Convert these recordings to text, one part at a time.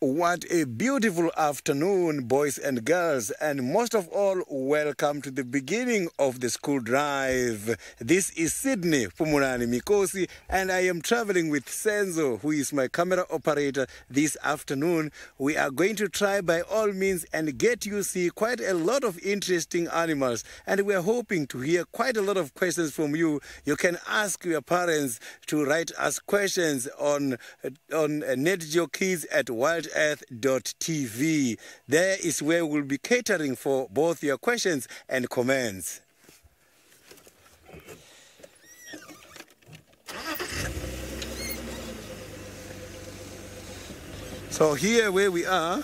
What a beautiful afternoon, boys and girls, and most of all, welcome to the beginning of the school drive. This is Sydney Pumulani Mikosi, and I am traveling with Senzo, who is my camera operator this afternoon. We are going to try by all means and get you see quite a lot of interesting animals, and we are hoping to hear quite a lot of questions from you. You can ask your parents to write us questions on netgeokids@wildearth.tv. There is where we'll be catering for both your questions and comments. So here where we are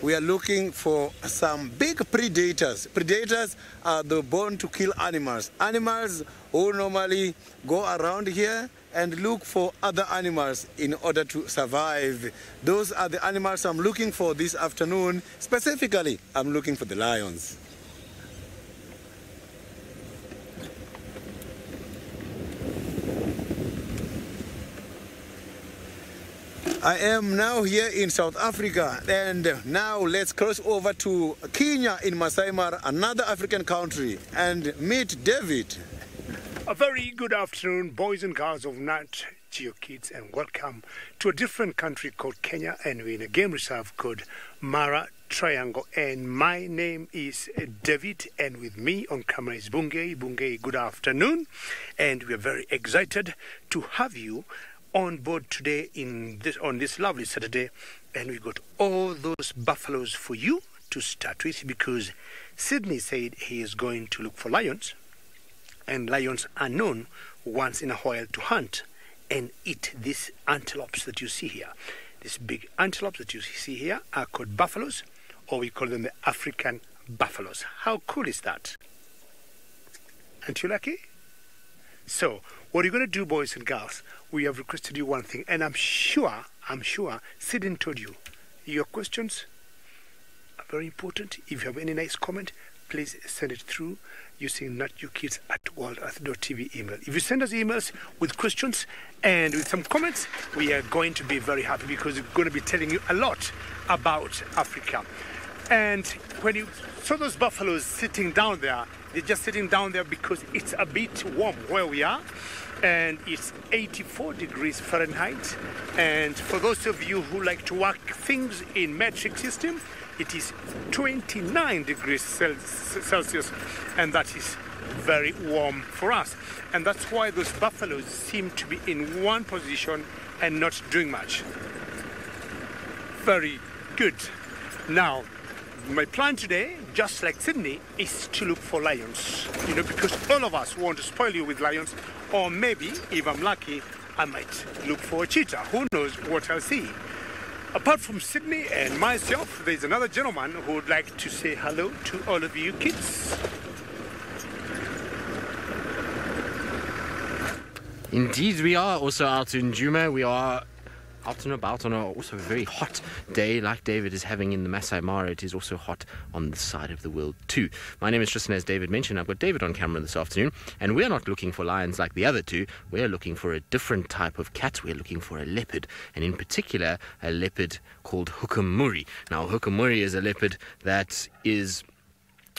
looking for some big predators. Predators are the born to kill animals. Animals who normally go around here and look for other animals in order to survive. Those are the animals I'm looking for this afternoon. Specifically, I'm looking for the lions. I am now here in South Africa, and now let's cross over to Kenya in Masai Mara, another African country, and meet David. A very good afternoon, boys and girls of Nat Geo Kids, and welcome to a different country called Kenya, and we're in a game reserve called Mara Triangle. And my name is David, and with me on camera is Bungei. Bungei, good afternoon, and we're very excited to have you on board today on this lovely Saturday. And we got all those buffaloes for you to start with, because Sydney said he is going to look for lions. And lions are known once in a while to hunt and eat these antelopes that you see here. These big antelopes that you see here are called buffaloes, or we call them the African buffaloes. How cool is that? Aren't you lucky? So, what are you going to do, boys and girls? We have requested you one thing, and I'm sure Sydney told you. Your questions are very important. If you have any nice comment, please send it through using natyourkids@wildearth.tv email. If you send us emails with questions and with some comments, we are going to be very happy, because we're going to be telling you a lot about Africa. And when you saw those buffaloes sitting down there, they're just sitting down there because it's a bit warm where we are, and it's 84 degrees Fahrenheit. And for those of you who like to work things in metric system, it is 29 degrees Celsius, and that is very warm for us. And that's why those buffaloes seem to be in one position and not doing much. Very good. Now, my plan today, just like Sydney, is to look for lions. You know, because all of us want to spoil you with lions, or maybe, if I'm lucky, I might look for a cheetah. Who knows what I'll see. Apart from Sydney and myself, there's another gentleman who would like to say hello to all of you kids. Indeed, we are also out in Juma. We are out and about on a also very hot day like David is having in the Masai Mara. It is also hot on this side of the world too. My name is Tristan, as David mentioned. I've got David on camera this afternoon, and we're not looking for lions like the other two. We're looking for a different type of cat. We're looking for a leopard, and in particular a leopard called hukumuri. Now, hukumuri is a leopard that is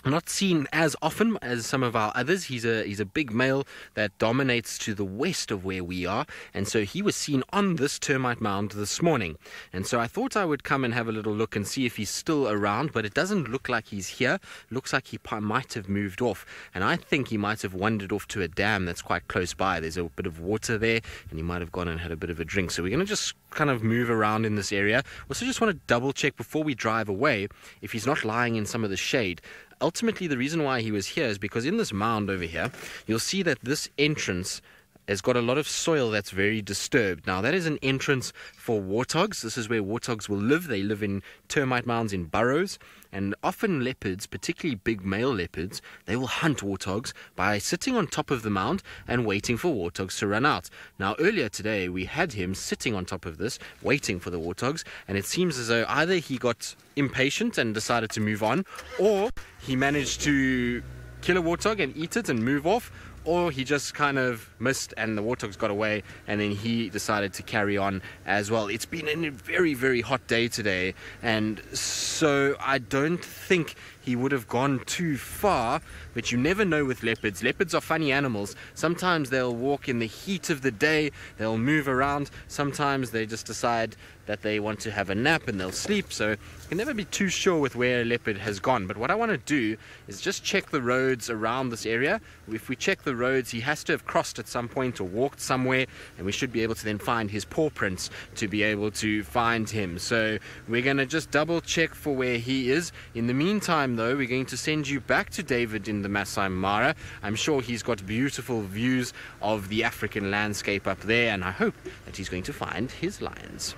not seen as often as some of our others. He's a big male that dominates to the west of where we are, and so he was seen on this termite mound this morning. And so I thought I would come and have a little look and see if he's still around, but it doesn't look like he's here. Looks like he might have moved off, and I think he might have wandered off to a dam that's quite close by. There's a bit of water there, and he might have gone and had a bit of a drink. So we're going to just kind of move around in this area. Also, just want to double check before we drive away if he's not lying in some of the shade. Ultimately, the reason why he was here is because in this mound over here, you'll see that this entrance has got a lot of soil that's very disturbed. Now, that is an entrance for warthogs. This is where warthogs will live. They live in termite mounds in burrows. And often leopards, particularly big male leopards, they will hunt warthogs by sitting on top of the mound and waiting for warthogs to run out. Now, earlier today, we had him sitting on top of this, waiting for the warthogs, and it seems as though either he got impatient and decided to move on, or he managed to kill a warthog and eat it and move off, or he just kind of missed and the warthogs got away, and then he decided to carry on as well. It's been a very, very hot day today, and so I don't think he would have gone too far, but you never know with leopards. Leopards are funny animals. Sometimes they'll walk in the heat of the day, they'll move around. Sometimes they just decide that they want to have a nap and they'll sleep, so you can never be too sure with where a leopard has gone. But what I want to do is just check the roads around this area. If we check the roads, he has to have crossed at some point or walked somewhere, and we should be able to then find his paw prints to be able to find him. So we're going to just double check for where he is. In the meantime though, we're going to send you back to David in the Masai Mara. I'm sure he's got beautiful views of the African landscape up there, and I hope that he's going to find his lions.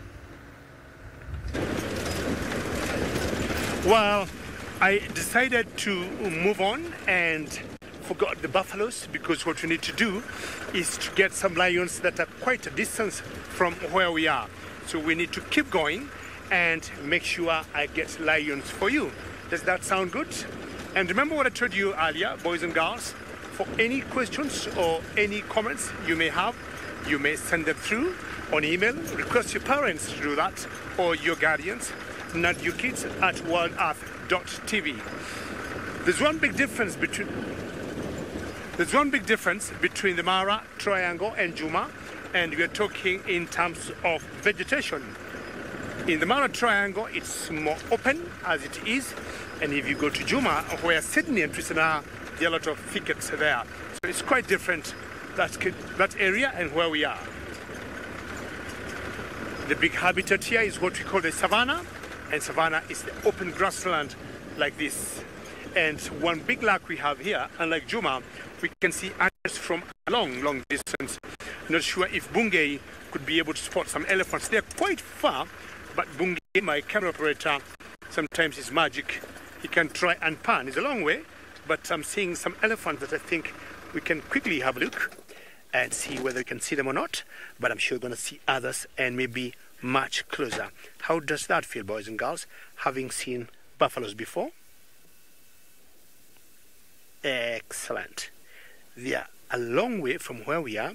Well, I decided to move on and forgot the buffaloes, because what we need to do is to get some lions that are quite a distance from where we are. So we need to keep going and make sure I get lions for you. Does that sound good? And remember what I told you earlier, boys and girls, for any questions or any comments you may have, you may send them through on email. Request your parents to do that, or your guardians, not your kids, at worldearth.tv. There's one big difference between the Mara, Triangle and Juma, and we are talking in terms of vegetation. In the Mara Triangle, it's more open as it is, and if you go to Juma, where Sydney and Tristan are, there are a lot of thickets there. So it's quite different, that area and where we are. The big habitat here is what we call the savannah, and savannah is the open grassland like this. And one big luck we have here, unlike Juma, we can see animals from a long distance. Not sure if Bungay could be able to spot some elephants. They're quite far, but Bungay, my camera operator, sometimes is magic. He can try and pan. It's a long way, but I'm seeing some elephants that I think we can quickly have a look and see whether we can see them or not. But I'm sure we're going to see others, and maybe much closer. How does that feel, boys and girls, having seen buffaloes before? Excellent. They are a long way from where we are,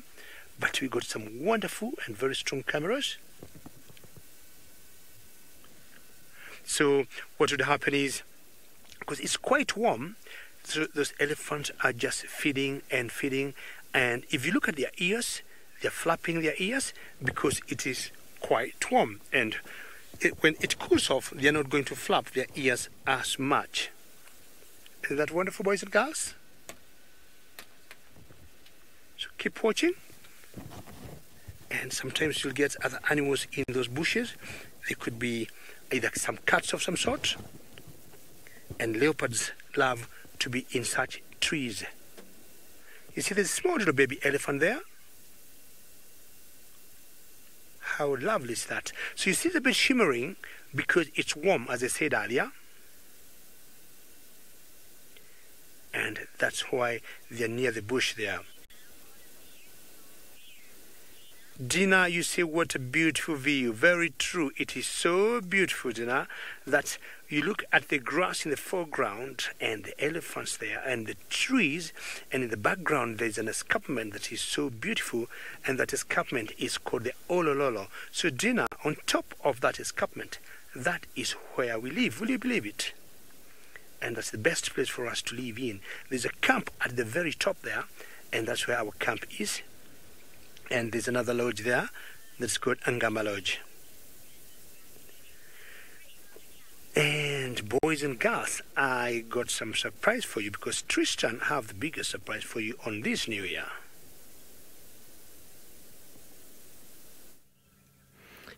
but we got some wonderful and very strong cameras. So what would happen is, because it's quite warm, so those elephants are just feeding and feeding, and if you look at their ears, they're flapping their ears because it is quite warm, and when it cools off, they're not going to flap their ears as much. Isn't that wonderful, boys and girls? So keep watching, and sometimes you'll get other animals in those bushes. They could be either some cats of some sort, and leopards love to be in such trees. You see there's a small little baby elephant there. How lovely is that? So you see the bit shimmering because it's warm, as I said earlier. And that's why they're near the bush there. Dina, you say what a beautiful view. Very true. It is so beautiful, Dina, that you look at the grass in the foreground and the elephants there and the trees, and in the background there's an escarpment that is so beautiful, and that escarpment is called the Olololo. So Dina, on top of that escarpment, that is where we live. Will you believe it? And that's the best place for us to live in. There's a camp at the very top there, and that's where our camp is. And there's another lodge there that's called Angama Lodge. And boys and girls, I got some surprise for you, because Tristan have the biggest surprise for you on this new year.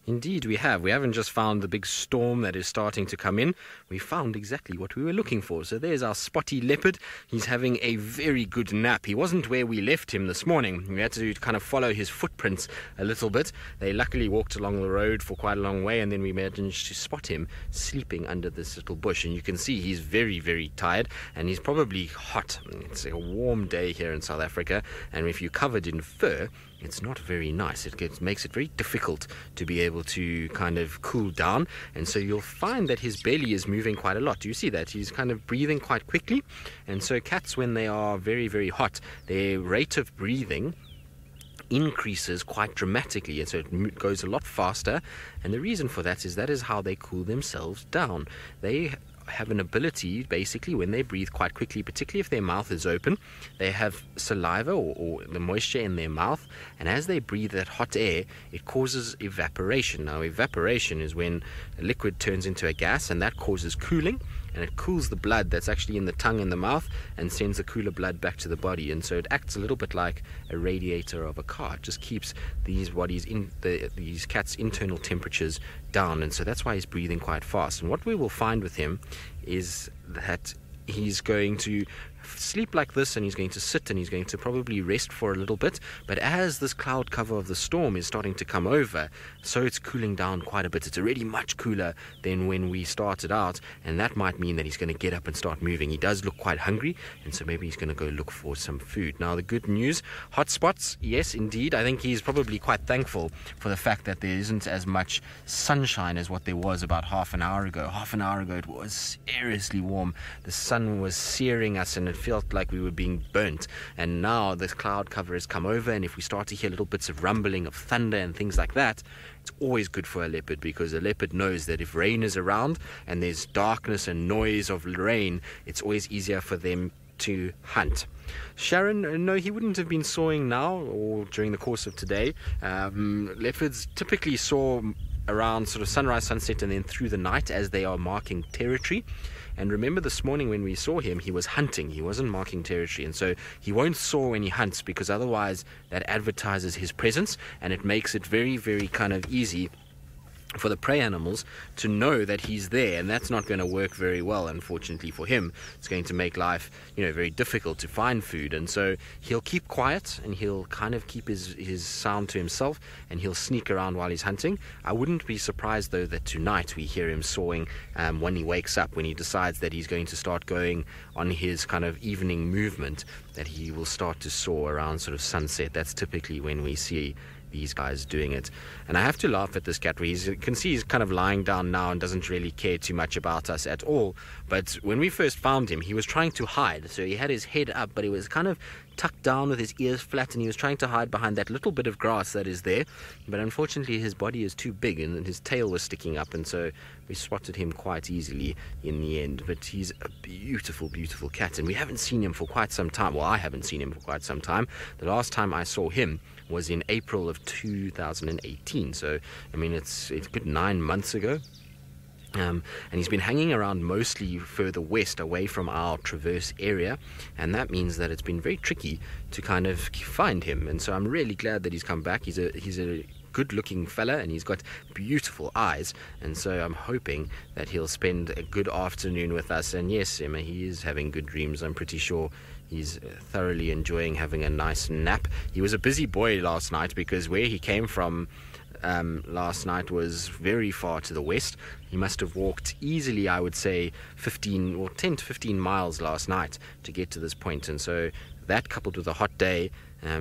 Indeed, we have. We haven't just found the big storm that is starting to come in. We found exactly what we were looking for. So there's our spotty leopard. He's having a very good nap. He wasn't where we left him this morning. We had to kind of follow his footprints a little bit. They luckily walked along the road for quite a long way, and then we managed to spot him sleeping under this little bush. And you can see he's very, very tired, and he's probably hot. It's a warm day here in South Africa, and if you're covered in fur, it's not very nice. It makes it very difficult to be able able to kind of cool down, and so you'll find that his belly is moving quite a lot. Do you see that? He's kind of breathing quite quickly, and so cats, when they are very, very hot, their rate of breathing increases quite dramatically, and so it goes a lot faster, and the reason for that is how they cool themselves down. They have an ability, basically, when they breathe quite quickly, particularly if their mouth is open, they have saliva or the moisture in their mouth, and as they breathe that hot air, it causes evaporation. Now, evaporation is when a liquid turns into a gas, and that causes cooling, and it cools the blood that's actually in the tongue and the mouth and sends the cooler blood back to the body. And so it acts a little bit like a radiator of a car. It just keeps these these cats' internal temperatures down, and so that's why he's breathing quite fast. And what we will find with him is that he's going to sleep like this, and he's going to sit, and he's going to probably rest for a little bit. But as this cloud cover of the storm is starting to come over, so it's cooling down quite a bit. It's already much cooler than when we started out, and that might mean that he's going to get up and start moving. He does look quite hungry, and so maybe he's going to go look for some food. Now, the good news, hot spots, yes indeed. I think he's probably quite thankful for the fact that there isn't as much sunshine as what there was about half an hour ago. Half an hour ago it was seriously warm. The sun was searing us, and it felt like we were being burnt. And now this cloud cover has come over, and if we start to hear little bits of rumbling of thunder and things like that, it's always good for a leopard, because a leopard knows that if rain is around and there's darkness and noise of rain, it's always easier for them to hunt. Sharon, no, he wouldn't have been sawing now or during the course of today. Leopards typically saw around sort of sunrise, sunset, and then through the night as they are marking territory. And remember, this morning when we saw him, he was hunting. He wasn't marking territory. And so he won't soar when he hunts, because otherwise that advertises his presence, and it makes it very, very kind of easy for the prey animals to know that he's there, and that's not going to work very well, unfortunately for him. It's going to make life, very difficult to find food, and so he'll keep quiet, and he'll kind of keep his sound to himself, and he'll sneak around while he's hunting. I wouldn't be surprised, though, that tonight we hear him sawing when he wakes up, when he decides that he's going to start going on his kind of evening movement, that he will start to saw around sort of sunset. That's typically when we see these guys doing it. And I have to laugh at this cat, where you can see he's kind of lying down now and doesn't really care too much about us at all. But when we first found him, he was trying to hide. So he had his head up, but he was kind of tucked down with his ears flat, and he was trying to hide behind that little bit of grass that is there. But unfortunately his body is too big, and his tail was sticking up, and so we spotted him quite easily in the end. But he's a beautiful, beautiful cat, and we haven't seen him for quite some time. Well, I haven't seen him for quite some time. The last time I saw him was in April of 2018. So, I mean, it's a good 9 months ago. And he's been hanging around mostly further west, away from our traverse area, and that means that it's been very tricky to kind of find him. And so I'm really glad that he's come back. He's a good-looking fella, and he's got beautiful eyes, and so I'm hoping that he'll spend a good afternoon with us. And yes, Emma, he is having good dreams. I'm pretty sure he's thoroughly enjoying having a nice nap. He was a busy boy last night, because where he came from last night was very far to the west. He must have walked easily, I would say, 10 to 15 miles last night to get to this point. And so that, coupled with a hot day,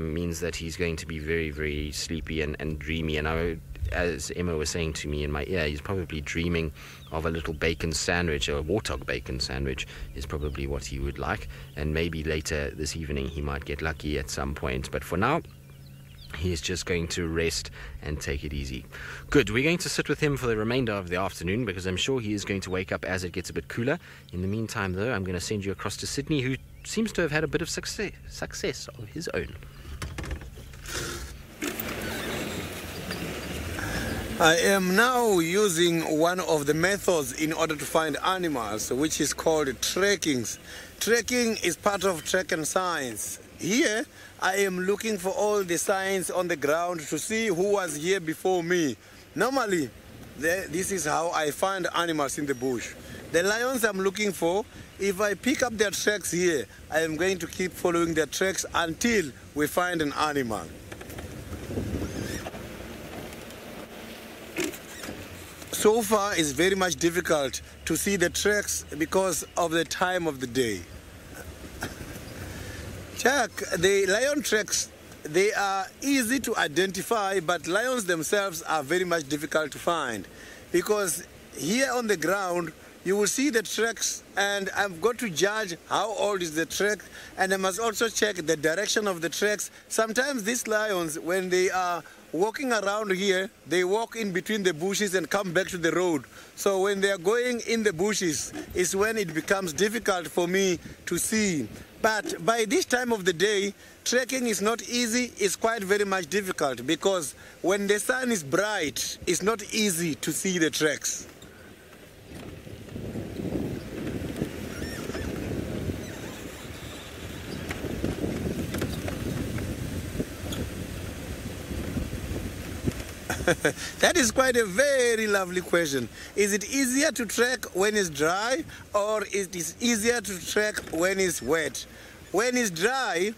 means that he's going to be very, very sleepy and dreamy. And as Emma was saying to me in my ear, he's probably dreaming of a little bacon sandwich, or a warthog bacon sandwich is probably what he would like. And maybe later this evening he might get lucky at some point. But for now, he's just going to rest and take it easy. Good. We're going to sit with him for the remainder of the afternoon, because I'm sure he is going to wake up as it gets a bit cooler. In the meantime, though, I'm going to send you across to Sydney, who seems to have had a bit of success of his own. I am now using one of the methods in order to find animals, which is called trekking. Trekking is part of track and science. Here, I am looking for all the signs on the ground to see who was here before me. Normally, this is how I find animals in the bush. The lions I'm looking for, if I pick up their tracks here, I am going to keep following their tracks until we find an animal. So far, it's very much difficult to see the tracks because of the time of the day. Check, the lion tracks, they are easy to identify, but lions themselves are very much difficult to find, because here on the ground you will see the tracks, and I've got to judge how old is the track, and I must also check the direction of the tracks. Sometimes these lions, when they are walking around here, they walk in between the bushes and come back to the road. So when they are going in the bushes is when it becomes difficult for me to see. But by this time of the day, trekking is not easy. It's quite very much difficult, because when the sun is bright, it's not easy to see the tracks. That is quite a very lovely question. Is it easier to trek when it's dry, or is it easier to trek when it's wet? When it's dry,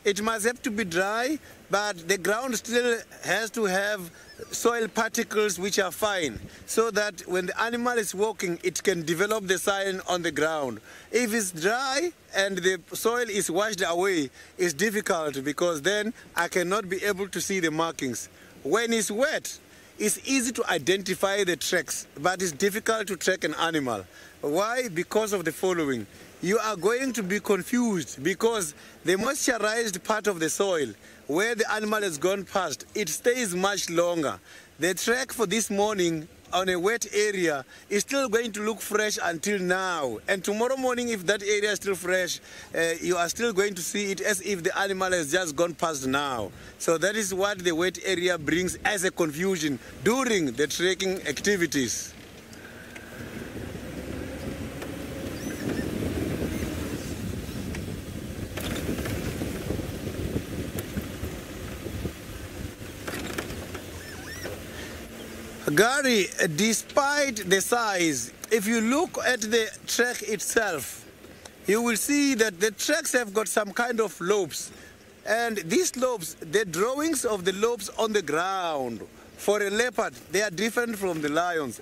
it must have to be dry, but the ground still has to have soil particles which are fine, so that when the animal is walking, it can develop the sign on the ground. If it's dry and the soil is washed away, it's difficult, because then I cannot be able to see the markings. When it's wet, it's easy to identify the tracks, but it's difficult to track an animal. Why? Because of the following. You are going to be confused, because the moisturized part of the soil, where the animal has gone past, it stays much longer. The track for this morning on a wet area is still going to look fresh until now, and tomorrow morning, if that area is still fresh, you are still going to see it as if the animal has just gone past now. So that is what the wet area brings as a confusion during the trekking activities. Gary, despite the size, if you look at the track itself, you will see that the tracks have got some kind of lobes. And these lobes, the drawings of the lobes on the ground, for a leopard, they are different from the lions.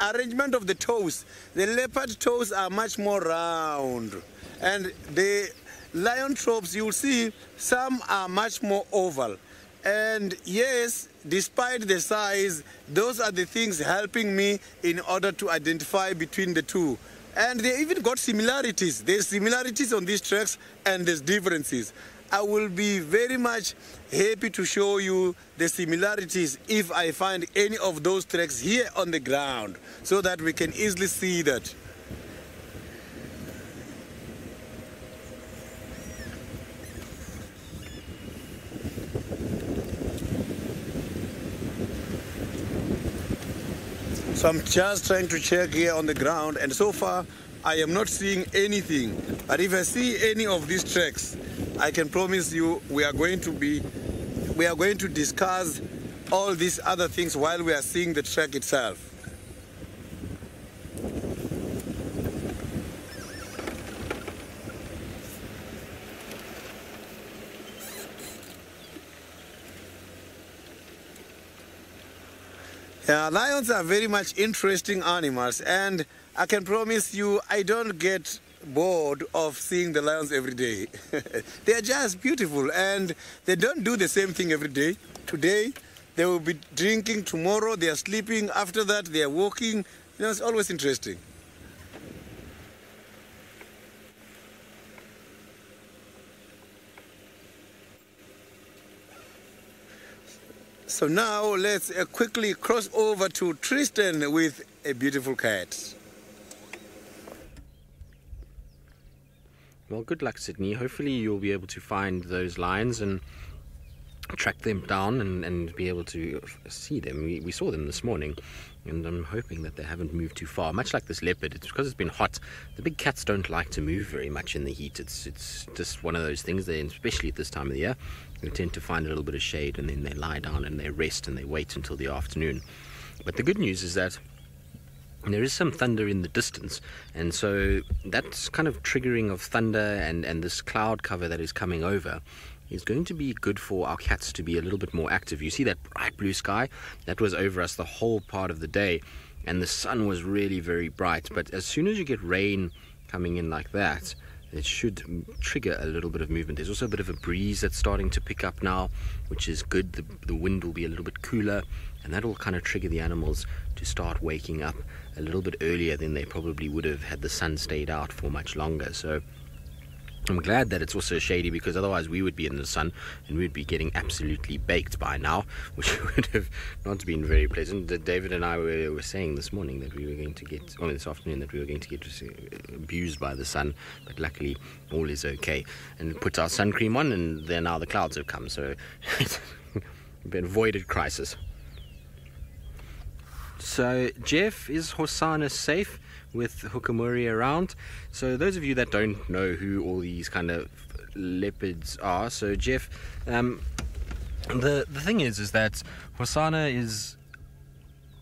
Arrangement of the toes, the leopard toes are much more round. And the lion toes, you will see some are much more oval. And yes, despite the size, those are the things helping me in order to identify between the two. And they even got similarities. There's similarities on these tracks, and there's differences. I will be very much happy to show you the similarities if I find any of those tracks here on the ground, so that we can easily see that. So I'm just trying to check here on the ground, and so far I am not seeing anything. But if I see any of these tracks, I can promise you we are going to discuss all these other things while we are seeing the track itself. Lions are very much interesting animals, and I can promise you I don't get bored of seeing the lions every day. They are just beautiful, and they don't do the same thing every day. Today they will be drinking, tomorrow they are sleeping, after that they are walking. You know, it's always interesting. So now let's quickly cross over to Tristan with a beautiful cat. Well, good luck, Sydney. Hopefully you'll be able to find those lions and track them down and be able to see them. We saw them this morning, and I'm hoping that they haven't moved too far. Much like this leopard, it's because it's been hot. The big cats don't like to move very much in the heat. It's just one of those things, especially at this time of the year. They tend to find a little bit of shade, and then they lie down and they rest and they wait until the afternoon. But the good news is that there is some thunder in the distance, and so that's kind of triggering of thunder and this cloud cover that is coming over is going to be good for our cats to be a little bit more active. You see that bright blue sky? That was over us the whole part of the day, and the sun was really very bright. But as soon as you get rain coming in like that, it should trigger a little bit of movement. There's also a bit of a breeze that's starting to pick up now, which is good. The wind will be a little bit cooler, and that will kind of trigger the animals to start waking up a little bit earlier than they probably would have had the sun stayed out for much longer. So I'm glad that it's also shady, because otherwise we would be in the sun and we'd be getting absolutely baked by now, which would have not been very pleasant. David and I were saying this morning that we were going to get, or this afternoon, that we were going to get abused by the sun, but luckily all is okay. And put our sun cream on, and then now the clouds have come, so it's been avoided crisis. So Jeff, is Hosanna safe with Hukamuri around? So those of you that don't know who all these kind of leopards are, so Jeff, the thing is that Hosanna is,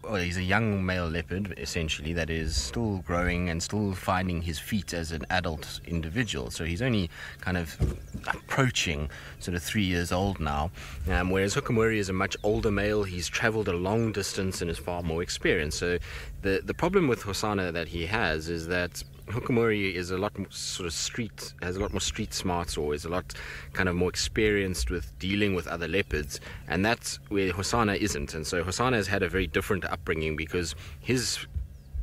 well, he's a young male leopard essentially that is still growing and still finding his feet as an adult individual. So he's only kind of approaching sort of 3 years old now, whereas Hukamuri is a much older male. He's traveled a long distance and is far more experienced. So the problem with Hosanna that he has is that Hukamuri is a lot more sort of has a lot more street smarts, or is a lot kind of more experienced with dealing with other leopards, and that's where Hosanna isn't. And so Hosanna has had a very different upbringing, because his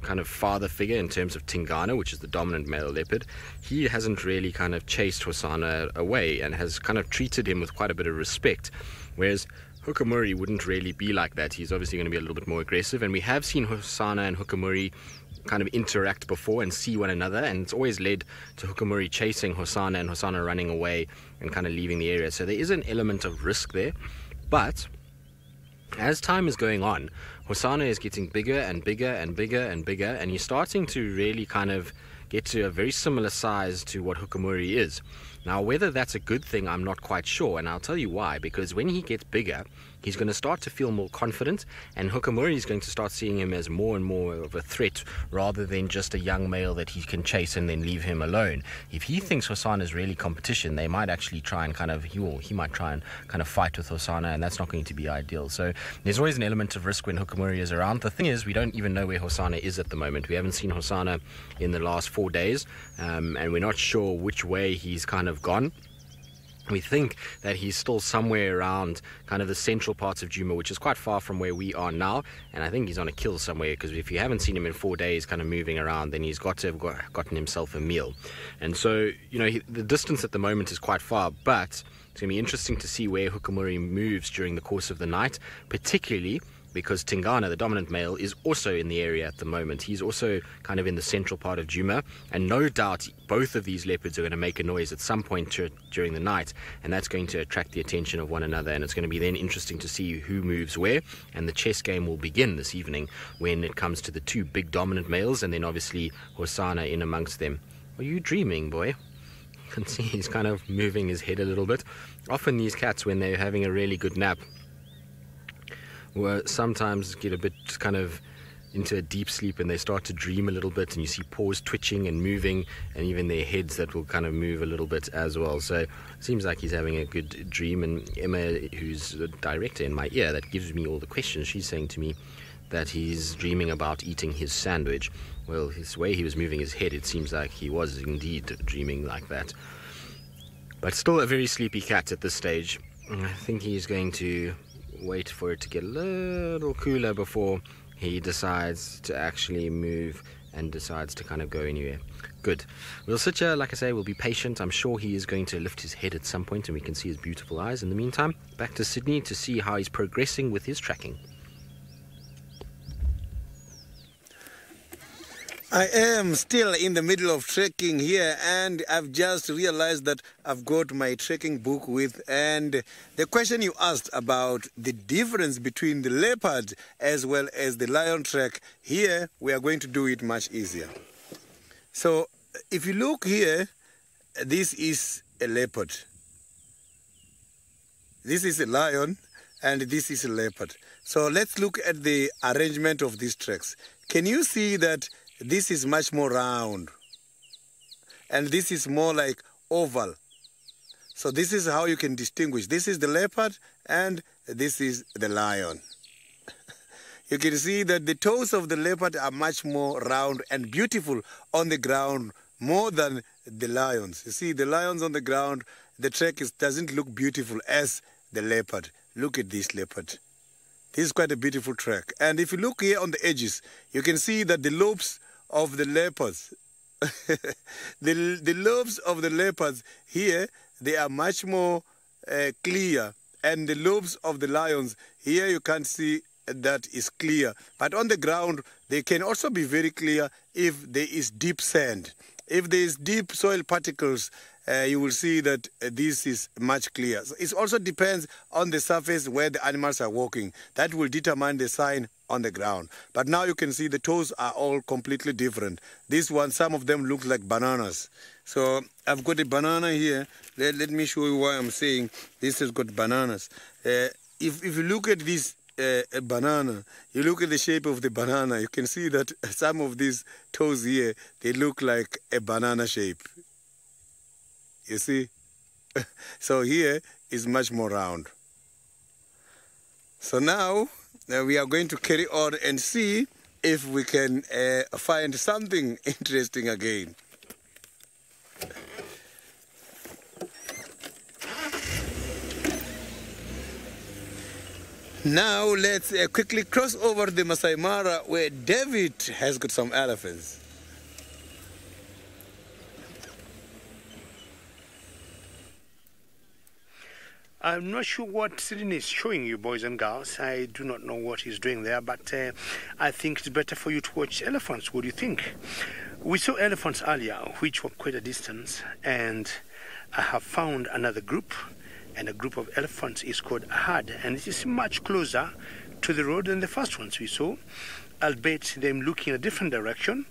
kind of father figure in terms of Tingana, which is the dominant male leopard, he hasn't really kind of chased Hosanna away and has kind of treated him with quite a bit of respect, whereas Hukamuri wouldn't really be like that. He's obviously going to be a little bit more aggressive, and we have seen Hosanna and Hukamuri kind of interact before and see one another, and it's always led to Hukamuri chasing Hosanna and Hosanna running away and kind of leaving the area. So there is an element of risk there, but as time is going on, Hosanna is getting bigger and bigger and bigger and bigger, and he's starting to really kind of get to a very similar size to what Hukamuri is. Now, whether that's a good thing, I'm not quite sure, and I'll tell you why. Because when he gets bigger, he's going to start to feel more confident, and Hukamuri is going to start seeing him as more and more of a threat, rather than just a young male that he can chase and then leave him alone. If he thinks Hosanna is really competition, they might actually try and kind of, he might try and kind of fight with Hosanna, and that's not going to be ideal. So there's always an element of risk when Hukamuri is around. The thing is, we don't even know where Hosanna is at the moment. We haven't seen Hosanna in the last 4 days, and we're not sure which way he's kind of gone. We think that he's still somewhere around kind of the central parts of Djuma, which is quite far from where we are now, and I think he's on a kill somewhere, because if you haven't seen him in 4 days kind of moving around, then he's got to have gotten himself a meal. And so, you know, the distance at the moment is quite far, but it's going to be interesting to see where Hukamuri moves during the course of the night, particularly because Tingana, the dominant male, is also in the area at the moment. He's also kind of in the central part of Djuma, and no doubt both of these leopards are going to make a noise at some point during the night, and that's going to attract the attention of one another, and it's going to be then interesting to see who moves where, and the chess game will begin this evening when it comes to the two big dominant males, and then obviously Hosanna in amongst them. Are you dreaming, boy? You can see he's kind of moving his head a little bit. Often these cats, when they're having a really good nap, sometimes get a bit kind of into a deep sleep, and they start to dream a little bit, and you see paws twitching and moving, and even their heads that will kind of move a little bit as well. So it seems like he's having a good dream. And Emma, who's the director in my ear that gives me all the questions, she's saying to me that he's dreaming about eating his sandwich. Well, his way he was moving his head, it seems like he was indeed dreaming like that. But still a very sleepy cat at this stage. I think he's going to wait for it to get a little cooler before he decides to actually move and decides to kind of go anywhere. Good. We'll sit here, like I say, we'll be patient. I'm sure he is going to lift his head at some point and we can see his beautiful eyes. In the meantime, back to Sydney to see how he's progressing with his tracking. I am still in the middle of trekking here, and I've just realized that I've got my trekking book with, and the question you asked about the difference between the leopard as well as the lion trek, here we are going to do it much easier. So if you look here, this is a leopard. This is a lion and this is a leopard. So let's look at the arrangement of these treks. Can you see that this is much more round and this is more like oval? So this is how you can distinguish. This is the leopard and this is the lion. You can see that the toes of the leopard are much more round and beautiful on the ground more than the lions. You see, the lions on the ground, the track doesn't look beautiful as the leopard. Look at this leopard. This is quite a beautiful track. And if you look here on the edges, you can see that the lobes of the leopards, the lobes of the leopards here, they are much more clear. And the lobes of the lions, here you can't see that is clear. But on the ground, they can also be very clear if there is deep sand. If there is deep soil particles, you will see that this is much clearer. So it also depends on the surface where the animals are walking. That will determine the sign on the ground. But now you can see the toes are all completely different. This one, some of them look like bananas. So I've got a banana here. Let me show you why I'm saying this has got bananas. If you look at this a banana, you look at the shape of the banana, you can see that some of these toes here, they look like a banana shape. You see? So here is much more round. So now we are going to carry on and see if we can find something interesting again. Now let's quickly cross over the Masai Mara where David has got some elephants. I'm not sure what Sydney is showing you, boys and girls. I do not know what he's doing there, but I think it's better for you to watch elephants. What do you think? We saw elephants earlier, which were quite a distance, and I have found another group, and a group of elephants is called a herd, and it is much closer to the road than the first ones we saw, albeit them looking in a different direction,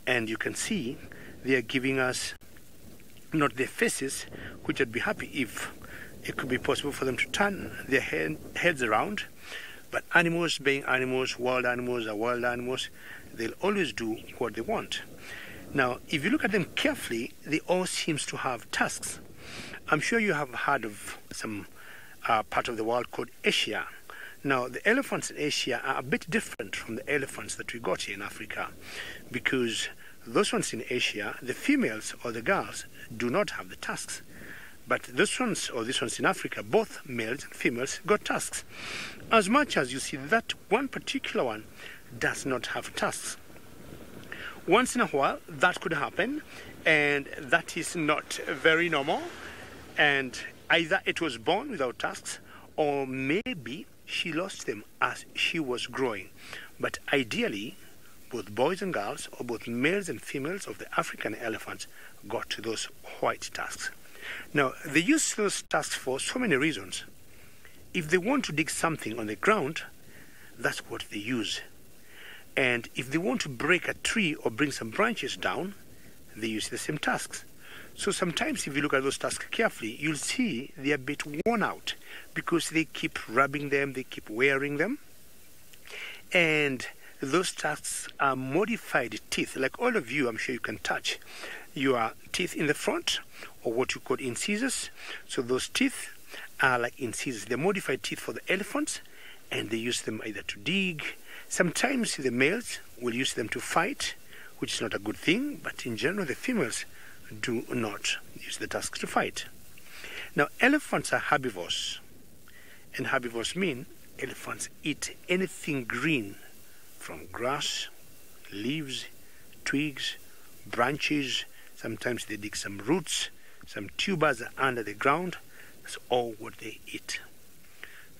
and you can see they are giving us not their faces, which I'd be happy if it could be possible for them to turn their heads around. But animals, being animals, are wild animals, they'll always do what they want. Now, if you look at them carefully, they all seem to have tusks. I'm sure you have heard of some part of the world called Asia. Now, the elephants in Asia are a bit different from the elephants that we got here in Africa, because those ones in Asia, the females or the girls, do not have the tusks. But these ones in Africa, both males and females, got tusks. As much as you see that one particular one does not have tusks. Once in a while, that could happen, and that is not very normal. And either it was born without tusks, or maybe she lost them as she was growing. But ideally, both boys and girls, or both males and females of the African elephants, got those white tusks. Now, they use those tusks for so many reasons. If they want to dig something on the ground, that's what they use. And if they want to break a tree or bring some branches down, they use the same tusks. So sometimes if you look at those tusks carefully, you'll see they're a bit worn out because they keep rubbing them, they keep wearing them. And those tusks are modified teeth. Like all of you, I'm sure you can touch your teeth in the front, or what you call incisors. So those teeth are like incisors. They're modified teeth for the elephants, and they use them either to dig. Sometimes the males will use them to fight, which is not a good thing, but in general the females do not use the tusks to fight. Now, elephants are herbivores, and herbivores mean elephants eat anything green, from grass, leaves, twigs, branches. Sometimes they dig some roots, some tubers are under the ground. That's all what they eat.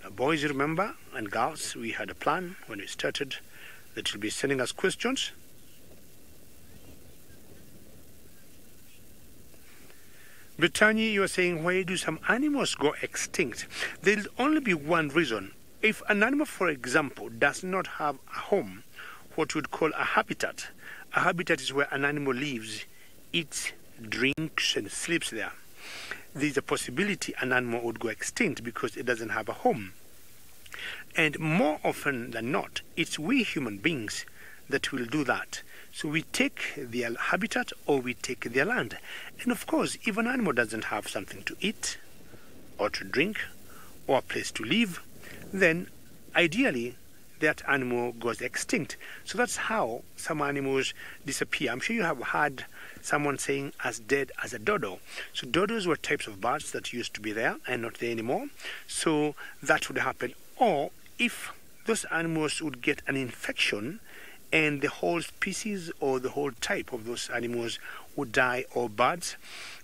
Now, boys, remember, and girls, we had a plan when we started that you'll be sending us questions. Brittany, you are saying, why do some animals go extinct? There'll only be one reason. If an animal, for example, does not have a home, what we'd call a habitat is where an animal lives, eats, drinks, and sleeps there. There's a possibility an animal would go extinct because it doesn't have a home. And more often than not, it's we human beings that will do that. So we take their habitat or we take their land. And of course, if an animal doesn't have something to eat or to drink or a place to live, then ideally that animal goes extinct. So that's how some animals disappear. I'm sure you have heard Someone saying as dead as a dodo. So dodos were types of birds that used to be there and not there anymore. So that would happen. Or if those animals would get an infection and the whole species or the whole type of those animals would die, or birds,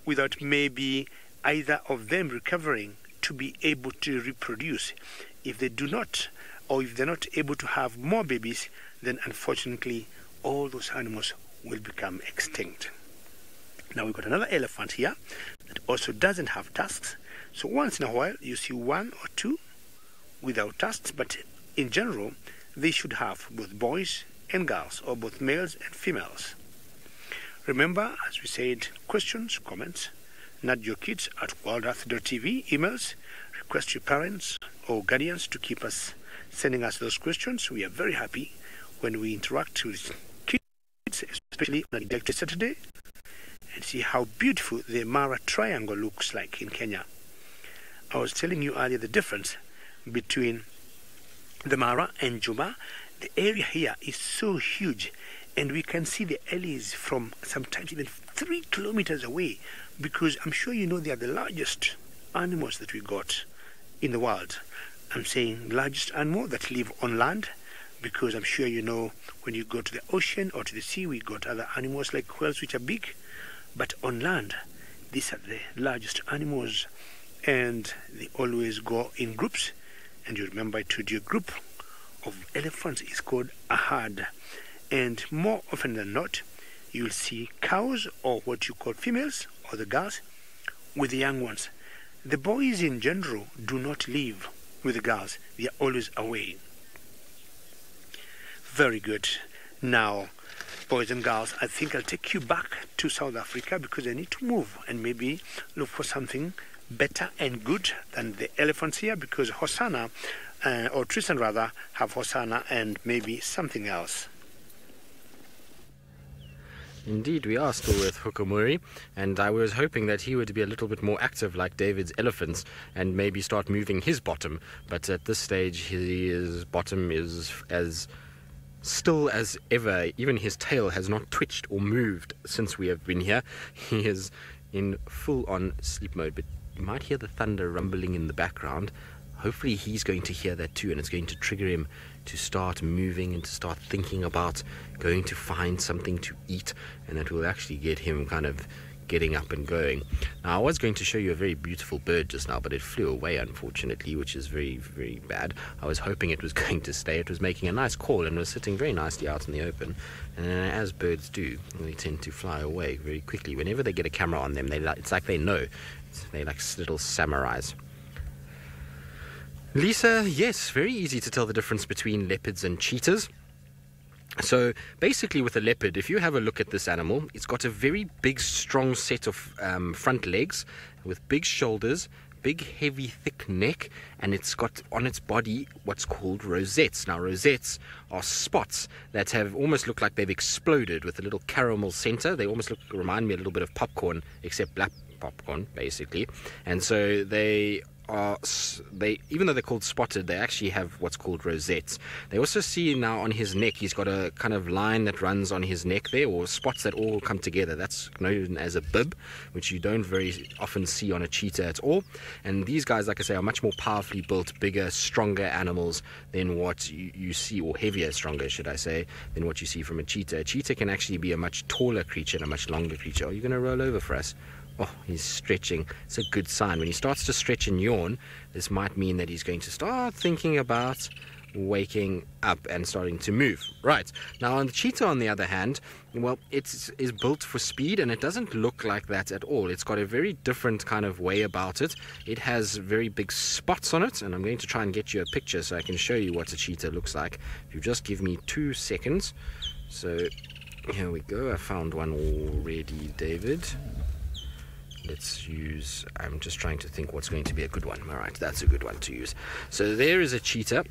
without maybe either of them recovering to be able to reproduce. If they do not, or if they're not able to have more babies, then unfortunately all those animals will become extinct. Now we've got another elephant here that also doesn't have tusks. So once in a while you see one or two without tusks, but in general they should have both boys and girls, or both males and females. Remember, as we said, questions, comments, nudge your kids at worldearth.tv, emails, request your parents or guardians to keep us sending us those questions. We are very happy when we interact with kids, especially on a Electric Saturday, and see how beautiful the Mara Triangle looks like in Kenya. I was telling you earlier the difference between the Mara and Juma. The area here is so huge, and we can see the Ellies from sometimes even 3 kilometers away, because I'm sure you know they are the largest animals that we got in the world. I'm saying largest animal that live on land, because I'm sure you know when you go to the ocean or to the sea, we got other animals like whales which are big, but on land these are the largest animals, and they always go in groups. And you remember I told you a group of elephants is called a herd, and more often than not you'll see cows, or what you call females, or the girls, with the young ones. The boys in general do not live with the girls, they are always away. Very good. Now, boys and girls, I think I'll take you back to South Africa, because I need to move and maybe look for something better and good than the elephants here, because Hosanna, or Tristan rather, have Hosanna and maybe something else. Indeed, we are still with Hukumuri, and I was hoping that he would be a little bit more active like David's elephants and maybe start moving his bottom, but at this stage his bottom is as still as ever. Even his tail has not twitched or moved since we have been here. He is in full-on sleep mode, but you might hear the thunder rumbling in the background. Hopefully he's going to hear that too, and it's going to trigger him to start moving and to start thinking about going to find something to eat, and that will actually get him kind of getting up and going. Now, I was going to show you a very beautiful bird just now, but it flew away unfortunately, which is very, very bad. I was hoping it was going to stay. It was making a nice call and was sitting very nicely out in the open, and as birds do, they tend to fly away very quickly. Whenever they get a camera on them, it's like they know. They're like little samurais. Lisa, yes, very easy to tell the difference between leopards and cheetahs. So basically with a leopard, if you have a look at this animal, it's got a very big, strong set of front legs with big shoulders, big, heavy, thick neck, and it's got on its body what's called rosettes. Now, rosettes are spots that have almost look like they've exploded with a little caramel center. They almost remind me a little bit of popcorn, except black popcorn, basically. And so they even though they're called spotted, they actually have what's called rosettes. They also see now on his neck, he's got a kind of line that runs on his neck there, or spots that all come together. That's known as a bib, which you don't very often see on a cheetah at all. And these guys, like I say, are much more powerfully built, bigger, stronger animals than what you see, or heavier, stronger, should I say, than what you see from a cheetah. A cheetah can actually be a much taller creature and a much longer creature. Are you going to roll over for us? Oh, he's stretching. It's a good sign. When he starts to stretch and yawn, this might mean that he's going to start thinking about waking up and starting to move. Right. Now, on the cheetah, on the other hand, well, it is built for speed, and it doesn't look like that at all. It's got a very different kind of way about it. It has very big spots on it, and I'm going to try and get you a picture so I can show you what a cheetah looks like. If you just give me 2 seconds. So, here we go. I found one already, David. Let's use, I'm just trying to think what's going to be a good one. All right, that's a good one to use. So there is a cheetah.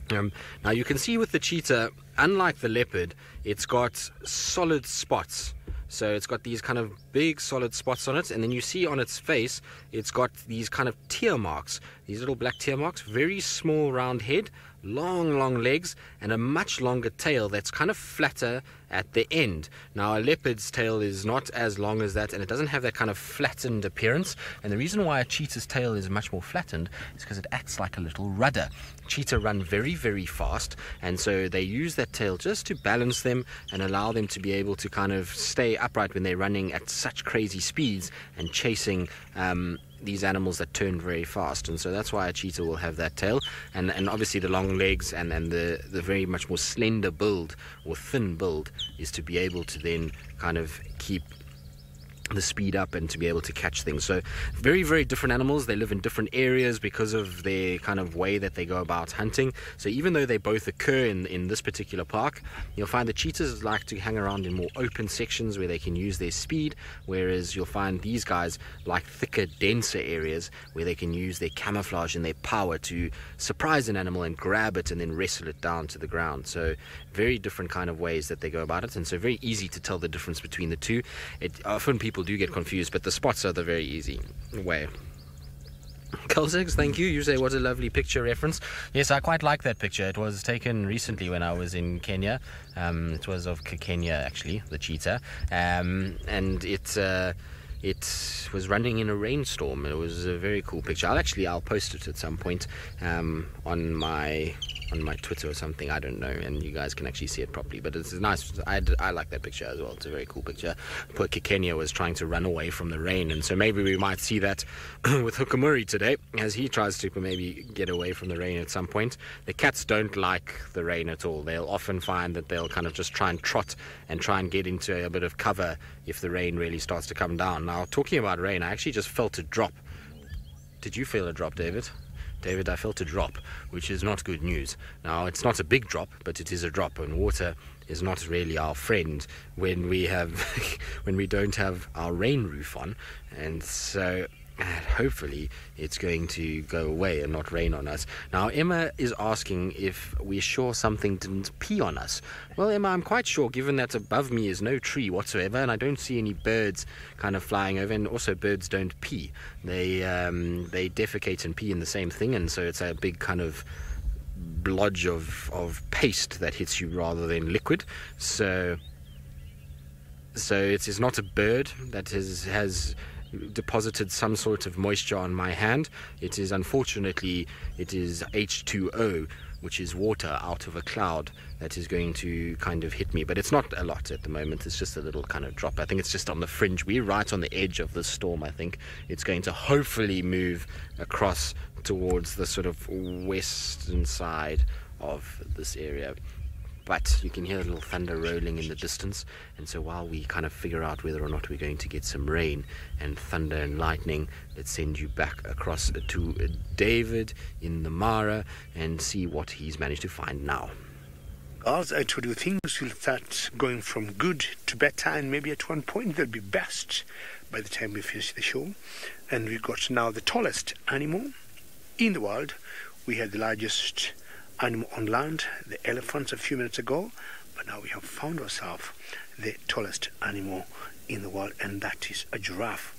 Now you can see with the cheetah, unlike the leopard, it's got solid spots. So it's got these kind of big solid spots on it, and then you see on its face it's got these kind of tear marks, these little black tear marks. Very small round head, long legs, and a much longer tail that's kind of flatter at the end. Now a leopard's tail is not as long as that, and it doesn't have that kind of flattened appearance, and the reason why a cheetah's tail is much more flattened is because it acts like a little rudder. Cheetah run very fast, and so they use that tail just to balance them and allow them to be able to kind of stay upright when they're running at such crazy speeds and chasing these animals that turn very fast. And so that's why a cheetah will have that tail, and obviously the long legs and the very much more slender build or thin build is to be able to then kind of keep the speed up and to be able to catch things. So very different animals. They live in different areas because of their kind of way that they go about hunting. So even though they both occur in this particular park, you'll find the cheetahs like to hang around in more open sections where they can use their speed, whereas you'll find these guys like thicker, denser areas where they can use their camouflage and their power to surprise an animal and grab it and then wrestle it down to the ground. So very different kind of ways that they go about it, and so very easy to tell the difference between the two. Often people do get confused, but the spots are the very easy way. Kelsex, thank you. You say what a lovely picture reference. Yes, I quite like that picture. It was taken recently when I was in Kenya. It was of Kenya, actually, the cheetah, and it was running in a rainstorm. It was a very cool picture. I'll post it at some point on my Twitter or something, I don't know, and you guys can actually see it properly, but it's nice. I like that picture as well. It's a very cool picture. Poor Kenya was trying to run away from the rain, and so maybe we might see that with Hukamuri today as he tries to maybe get away from the rain at some point. The cats don't like the rain at all. They'll often find that they'll kind of just try and trot and try and get into a bit of cover if the rain really starts to come down. Now, talking about rain, I actually just felt a drop. Did you feel a drop, David? David, I felt a drop, which is not good news. Now, it's not a big drop, but it is a drop, and water is not really our friend when we don't have our rain roof on, and so hopefully it's going to go away and not rain on us. Now, Emma is asking if we're sure something didn't pee on us. Well, Emma, I'm quite sure, given that above me is no tree whatsoever, and I don't see any birds kind of flying over, and also birds don't pee. They defecate and pee in the same thing, and so it's a big kind of blodge of paste that hits you rather than liquid. So it is not a bird that has deposited some sort of moisture on my hand. It is unfortunately H2O, which is water out of a cloud, that is going to kind of hit me, but it's not a lot at the moment. It's just a little kind of drop. I think it's just on the fringe. We're right on the edge of the storm. I think it's going to hopefully move across towards the sort of western side of this area. But you can hear a little thunder rolling in the distance, and so while we kind of figure out whether or not we're going to get some rain and thunder and lightning, let's send you back across to David in the Mara and see what he's managed to find now. As I told you, things will start going from good to better, and maybe at one point they'll be best by the time we finish the show. And we've got now the tallest animal in the world. We had the largest animal on land, the elephants, a few minutes ago, but now we have found ourselves the tallest animal in the world, and that is a giraffe.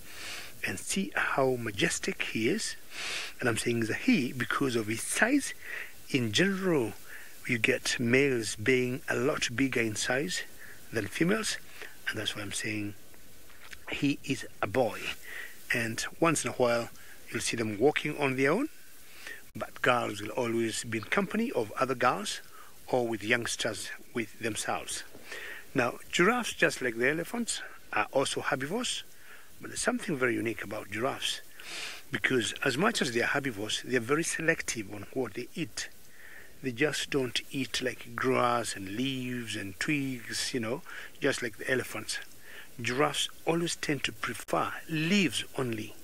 And see how majestic he is. And I'm saying the he because of his size. In general, you get males being a lot bigger in size than females, and that's why I'm saying he is a boy. And once in a while you'll see them walking on their own, but girls will always be in company of other girls or with youngsters with themselves. Now, giraffes, just like the elephants, are also herbivores, but there's something very unique about giraffes, because as much as they are herbivores, they are very selective on what they eat. They just don't eat like grass and leaves and twigs, just like the elephants. Giraffes always tend to prefer leaves only.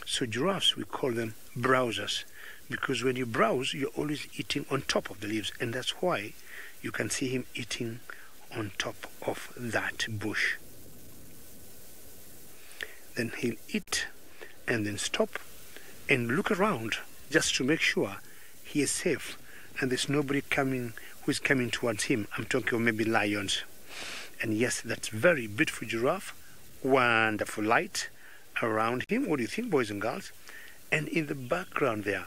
So giraffes, we call them browsers, because when you browse, you're always eating on top of the leaves, and that's why you can see him eating on top of that bush. Then he'll eat and then stop and look around just to make sure he is safe and there's nobody who is coming towards him. I'm talking of maybe lions. And yes, that's very beautiful giraffe, wonderful light around him. What do you think, boys and girls? And in the background there,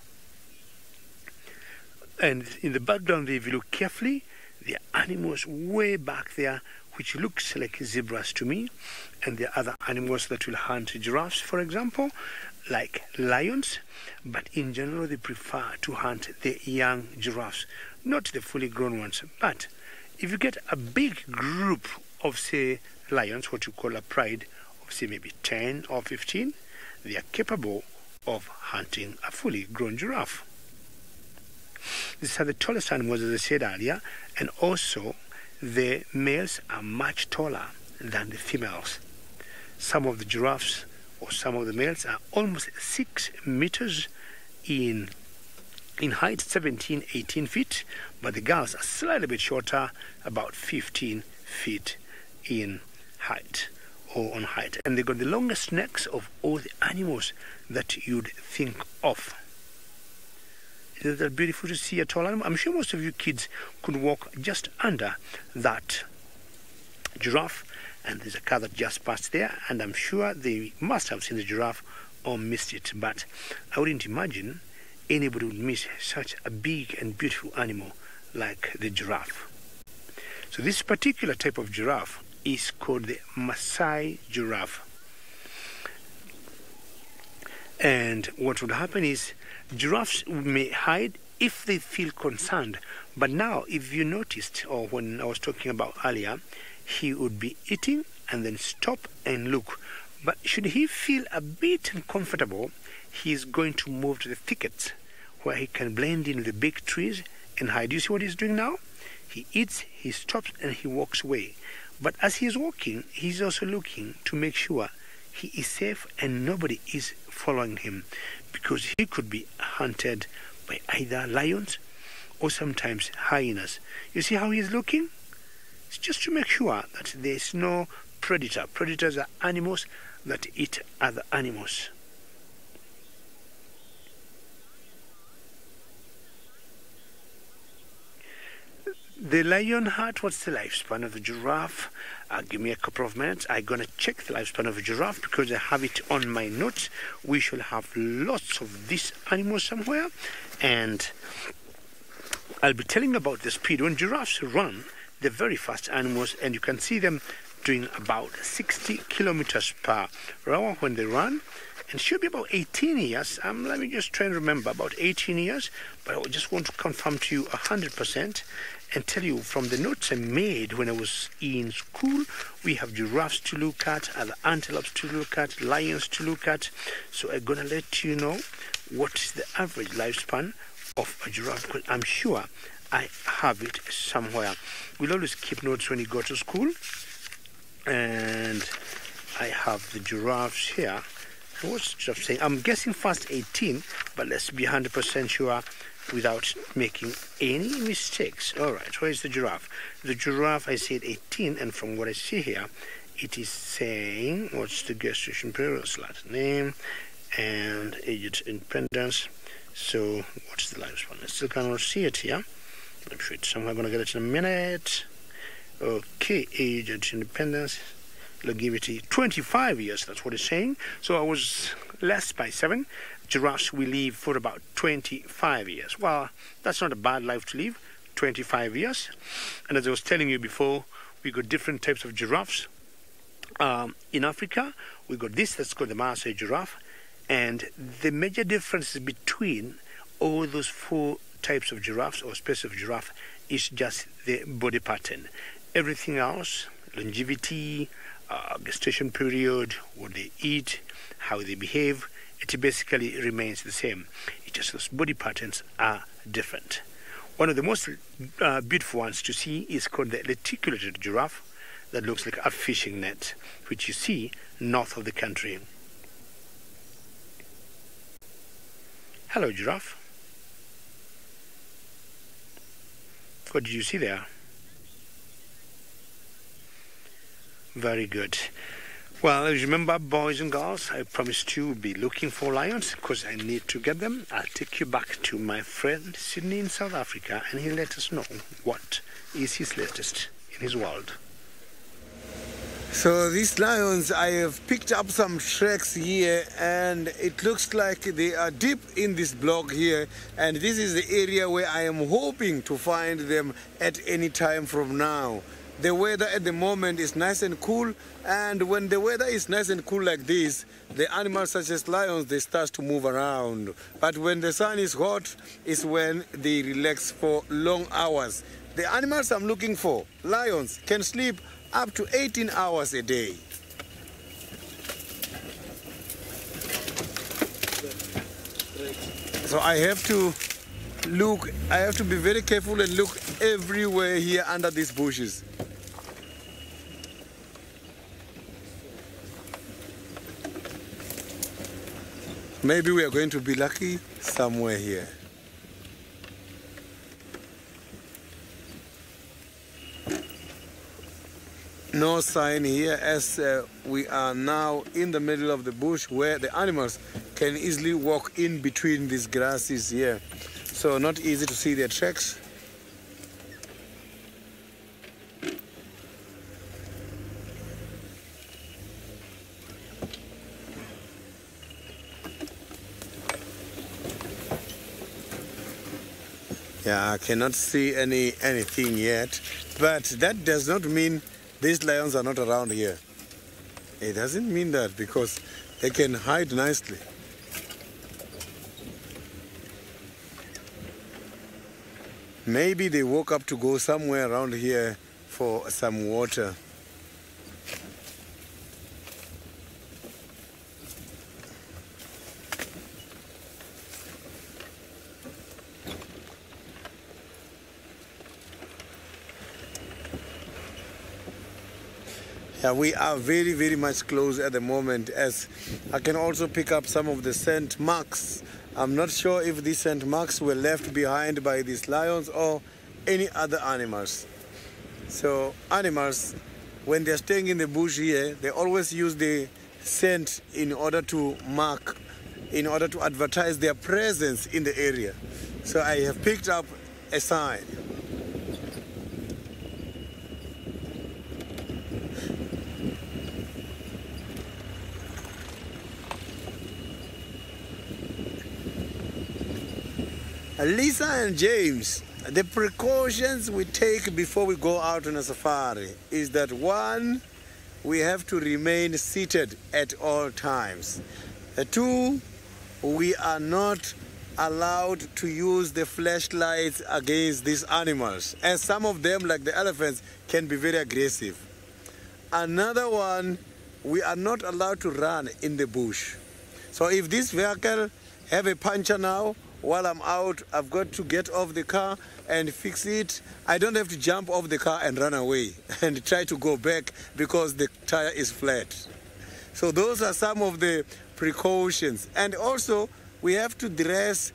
if you look carefully, there are animals way back there which looks like zebras to me, and there are other animals that will hunt giraffes, for example, like lions, but in general they prefer to hunt the young giraffes, not the fully grown ones. But if you get a big group of, say, lions, what you call a pride of, say, maybe 10 or 15, they are capable of hunting a fully grown giraffe. These are the tallest animals, as I said earlier, and also the males are much taller than the females. Some of the giraffes or some of the males are almost 6 meters in height, 17, 18 feet, but the girls are slightly bit shorter, about 15 feet in height or on height. And they've got the longest necks of all the animals that you'd think of. Isn't that beautiful to see a tall animal? I'm sure most of you kids could walk just under that giraffe, and there's a car that just passed there, and I'm sure they must have seen the giraffe or missed it, but I wouldn't imagine anybody would miss such a big and beautiful animal like the giraffe. So this particular type of giraffe is called the Maasai giraffe. And what would happen is giraffes may hide if they feel concerned. But now, if you noticed, or when I was talking about earlier, he would be eating and then stop and look. But should he feel a bit uncomfortable, he is going to move to the thickets where he can blend in with the big trees and hide. You see what he's doing now? He eats, he stops, and he walks away. But as he is walking, he's also looking to make sure he is safe and nobody is following him, because he could be hunted by either lions or sometimes hyenas. You see how he is looking? It's just to make sure that there is no predator. Predators are animals that eat other animals. The lion heart, what's the lifespan of a giraffe? Give me a couple of minutes. I'm going to check the lifespan of a giraffe because I have it on my notes. We shall have lots of these animals somewhere. And I'll be telling about the speed. When giraffes run, they're very fast animals, and you can see them doing about 60 kilometers per hour when they run. And should be about 18 years. Let me just try and remember, about 18 years. But I just want to confirm to you 100% and tell you from the notes I made when I was in school, we have giraffes to look at, other antelopes to look at, lions to look at. So I'm going to let you know what is the average lifespan of a giraffe, because I'm sure I have it somewhere. We'll always keep notes when you go to school. And I have the giraffes here. What's the giraffe saying? I'm guessing first 18, but let's be 100% sure without making any mistakes. All right, where is the giraffe? The giraffe, I said 18, and from what I see here, it is saying, what's the gestation period, Latin name, and age independence. So, what's the lifespan? I still cannot see it here. I'm sure it's somewhere. I'm going to get it in a minute. Okay, age and independence. Longevity, 25 years, that's what it's saying. So I was less by 7. Giraffes will live for about 25 years. Well, that's not a bad life to live, 25 years. And as I was telling you before, we got different types of giraffes. In Africa, we got this that's called the Maasai giraffe. And the major difference between all those 4 types of giraffes or species of giraffe is just the body pattern. Everything else, longevity, gestation period, what they eat, how they behave, it basically remains the same. It's just those body patterns are different. One of the most beautiful ones to see is called the reticulated giraffe, that looks like a fishing net, which you see north of the country. Hello, giraffe. What did you see there? Very good. Well, as you remember, boys and girls, I promised you to be looking for lions because I need to get them. I'll take you back to my friend Sydney in South Africa, and he'll let us know what is his latest in his world. So these lions, I have picked up some tracks here, and it looks like they are deep in this block here, and this is the area where I am hoping to find them at any time from now. The weather at the moment is nice and cool, and when the weather is nice and cool like this, the animals such as lions, they start to move around. But when the sun is hot, is when they relax for long hours. The animals I'm looking for, lions, can sleep up to 18 hours a day. So I have to be very careful and look everywhere here under these bushes. Maybe we are going to be lucky somewhere here. No sign here, as we are now in the middle of the bush where the animals can easily walk in between these grasses here. So not easy to see their tracks. Yeah, I cannot see anything yet, but that does not mean these lions are not around here. It doesn't mean that, because they can hide nicely. Maybe they woke up to go somewhere around here for some water. Yeah, we are very, very much close at the moment, as I can also pick up some of the scent marks. I'm not sure if these scent marks were left behind by these lions or any other animals. So animals, when they're staying in the bush here, they always use the scent in order to mark, in order to advertise their presence in the area. So I have picked up a sign. Lisa and James, the precautions we take before we go out on a safari is that, one, we have to remain seated at all times. Two, we are not allowed to use the flashlights against these animals, as some of them, like the elephants, can be very aggressive. Another one, we are not allowed to run in the bush. So if this vehicle have a puncture now, while I'm out, I've got to get off the car and fix it. I don't have to jump off the car and run away and try to go back because the tire is flat. So those are some of the precautions. And also, we have to dress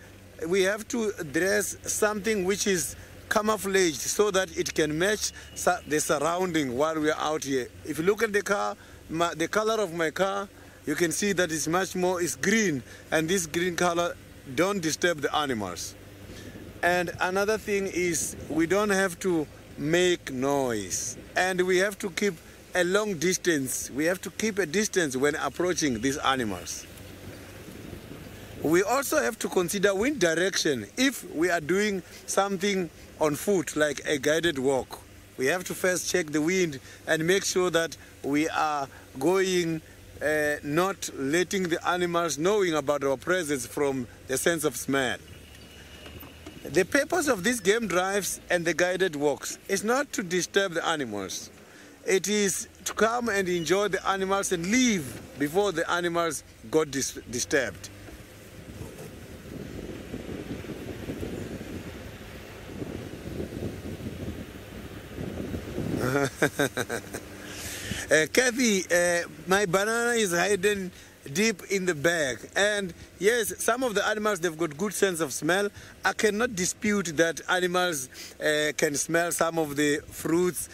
something which is camouflaged so that it can match the surrounding while we are out here. If you look at the car, the color of my car, you can see that it's green, and this green color don't disturb the animals. And another thing is, we don't have to make noise, and we have to keep a long distance. We have to keep a distance when approaching these animals. We also have to consider wind direction. If we are doing something on foot, like a guided walk, we have to first check the wind and make sure that we are going not letting the animals knowing about our presence from the sense of smell. The purpose of these game drives and the guided walks is not to disturb the animals. It is to come and enjoy the animals and leave before the animals got disturbed. Kathy, my banana is hidden deep in the bag, and yes, some of the animals, they've got good sense of smell. I cannot dispute that animals can smell some of the fruits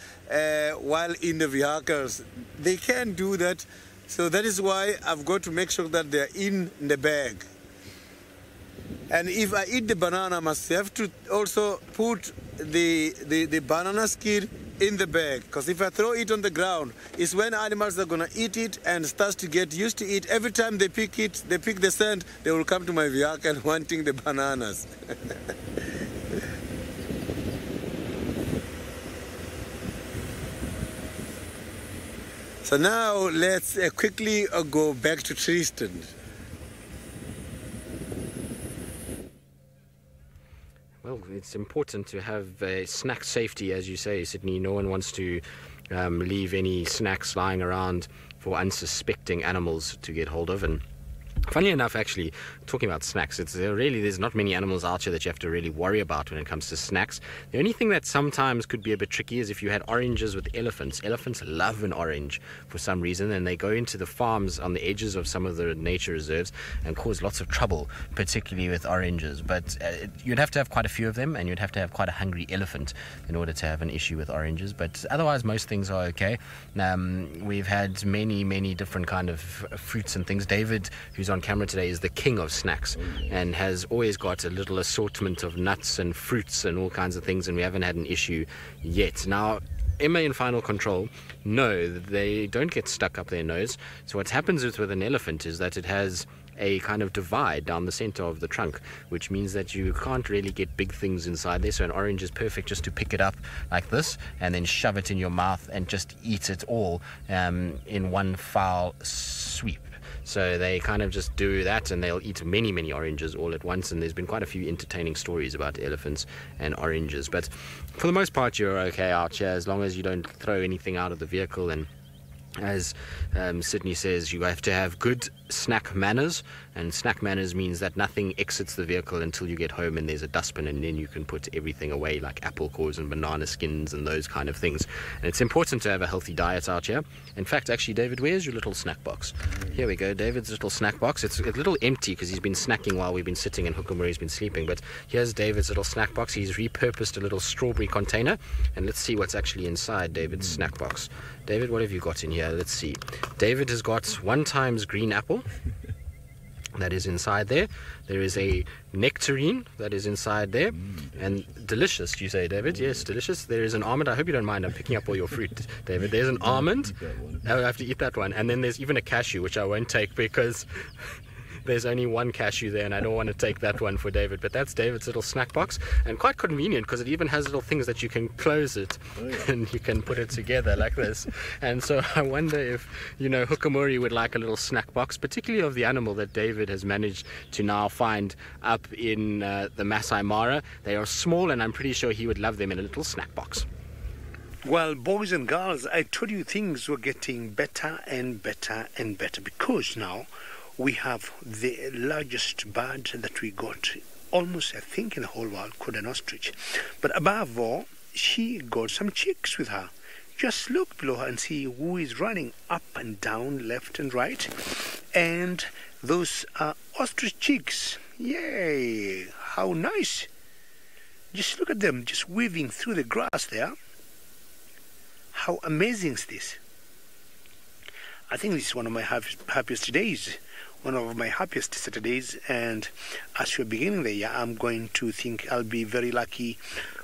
while in the vehicles. They can do that, so that is why I've got to make sure that they're in the bag. And if I eat the banana, I must have to also put the banana skin in the bag, because if I throw it on the ground, it's when animals are going to eat it and start to get used to it. Every time they pick it, they pick the scent, they will come to my vehicle wanting the bananas. So now let's quickly go back to Tristan. Well, it's important to have snack safety, as you say, Sydney. No one wants to leave any snacks lying around for unsuspecting animals to get hold of. And funny enough, actually, talking about snacks, there's not many animals out here that you have to really worry about when it comes to snacks. The only thing that sometimes could be a bit tricky is if you had oranges with elephants. Elephants love an orange for some reason, and they go into the farms on the edges of some of the nature reserves and cause lots of trouble, particularly with oranges. But you'd have to have quite a few of them, and you'd have to have quite a hungry elephant in order to have an issue with oranges. But otherwise, most things are okay. We've had many different kind of fruits and things. David, who's on camera today, is the king of snacks and has always got a little assortment of nuts and fruits and all kinds of things, and we haven't had an issue yet. Now, Emma in Final Control, no, they don't get stuck up their nose. So what happens with an elephant is that it has a kind of divide down the center of the trunk, which means that you can't really get big things inside there. So an orange is perfect just to pick it up like this and then shove it in your mouth and just eat it all in one foul sweep. So they kind of just do that, and they'll eat many oranges all at once. And there's been quite a few entertaining stories about elephants and oranges. But for the most part, you're okay out here as long as you don't throw anything out of the vehicle. And as Sydney says, you have to have good snack manners, and snack manners means that nothing exits the vehicle until you get home and there's a dustbin, and then you can put everything away, like apple cores and banana skins and those kind of things. And it's important to have a healthy diet out here. In fact, actually, David, where's your little snack box? Here we go, David's little snack box. It's a little empty because he's been snacking while we've been sitting and Hukumuri's been sleeping, but here's David's little snack box. He's repurposed a little strawberry container, and let's see what's actually inside David's snack box. David, what have you got in here? Let's see. David has got 1 times green apple that is inside there. There is a nectarine that is inside there. And delicious, you say, David? Yes, delicious. There is an almond. I hope you don't mind. I'm picking up all your fruit, David. There's an almond. I have to eat that one. And then there's even a cashew, which I won't take because there's only 1 cashew there, and I don't want to take that one for David. But that's David's little snack box, and quite convenient because it even has little things that you can close it and you can put it together like this. And so I wonder if, Hukumuri would like a little snack box, particularly of the animal that David has managed to now find up in the Masai Mara. They are small, and I'm pretty sure he would love them in a little snack box. Well, boys and girls, I told you things were getting better and better and better, because now we have the largest bird that we got, almost I think in the whole world, called an ostrich. But above all, she got some chicks with her. Just look below her and see who is running up and down, left and right. And those are ostrich chicks. Yay! How nice! Just look at them, just weaving through the grass there. How amazing is this? I think this is one of my happiest days. One of my happiest Saturdays, and as we're beginning the year, I'm going to think I'll be very lucky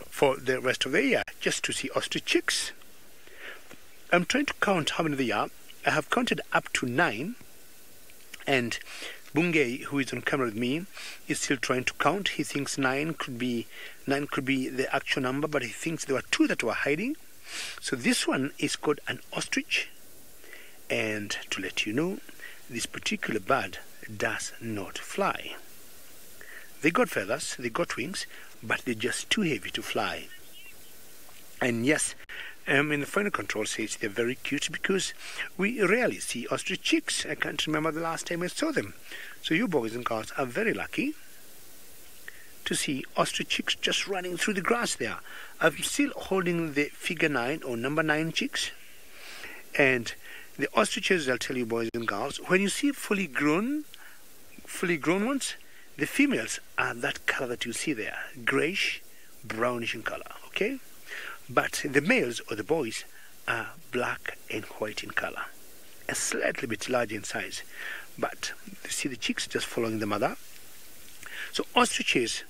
for the rest of the year just to see ostrich chicks. I'm trying to count how many there are. I have counted up to 9, and Bungay, who is on camera with me, is still trying to count. He thinks 9 could be the actual number, but he thinks there were 2 that were hiding. So this one is called an ostrich, and to let you know, this particular bird does not fly. They got feathers, they got wings, but they're just too heavy to fly. And yes, in the Final Control says they're very cute because we rarely see ostrich chicks. I can't remember the last time I saw them. So you boys and girls are very lucky to see ostrich chicks just running through the grass there. I'm still holding the figure 9 or number 9 chicks. And the ostriches, I'll tell you boys and girls, when you see fully grown ones, the females are that color that you see there, grayish, brownish in color, okay? But the males or the boys are black and white in color, a slightly bit larger in size. But you see the chicks just following the mother. So ostriches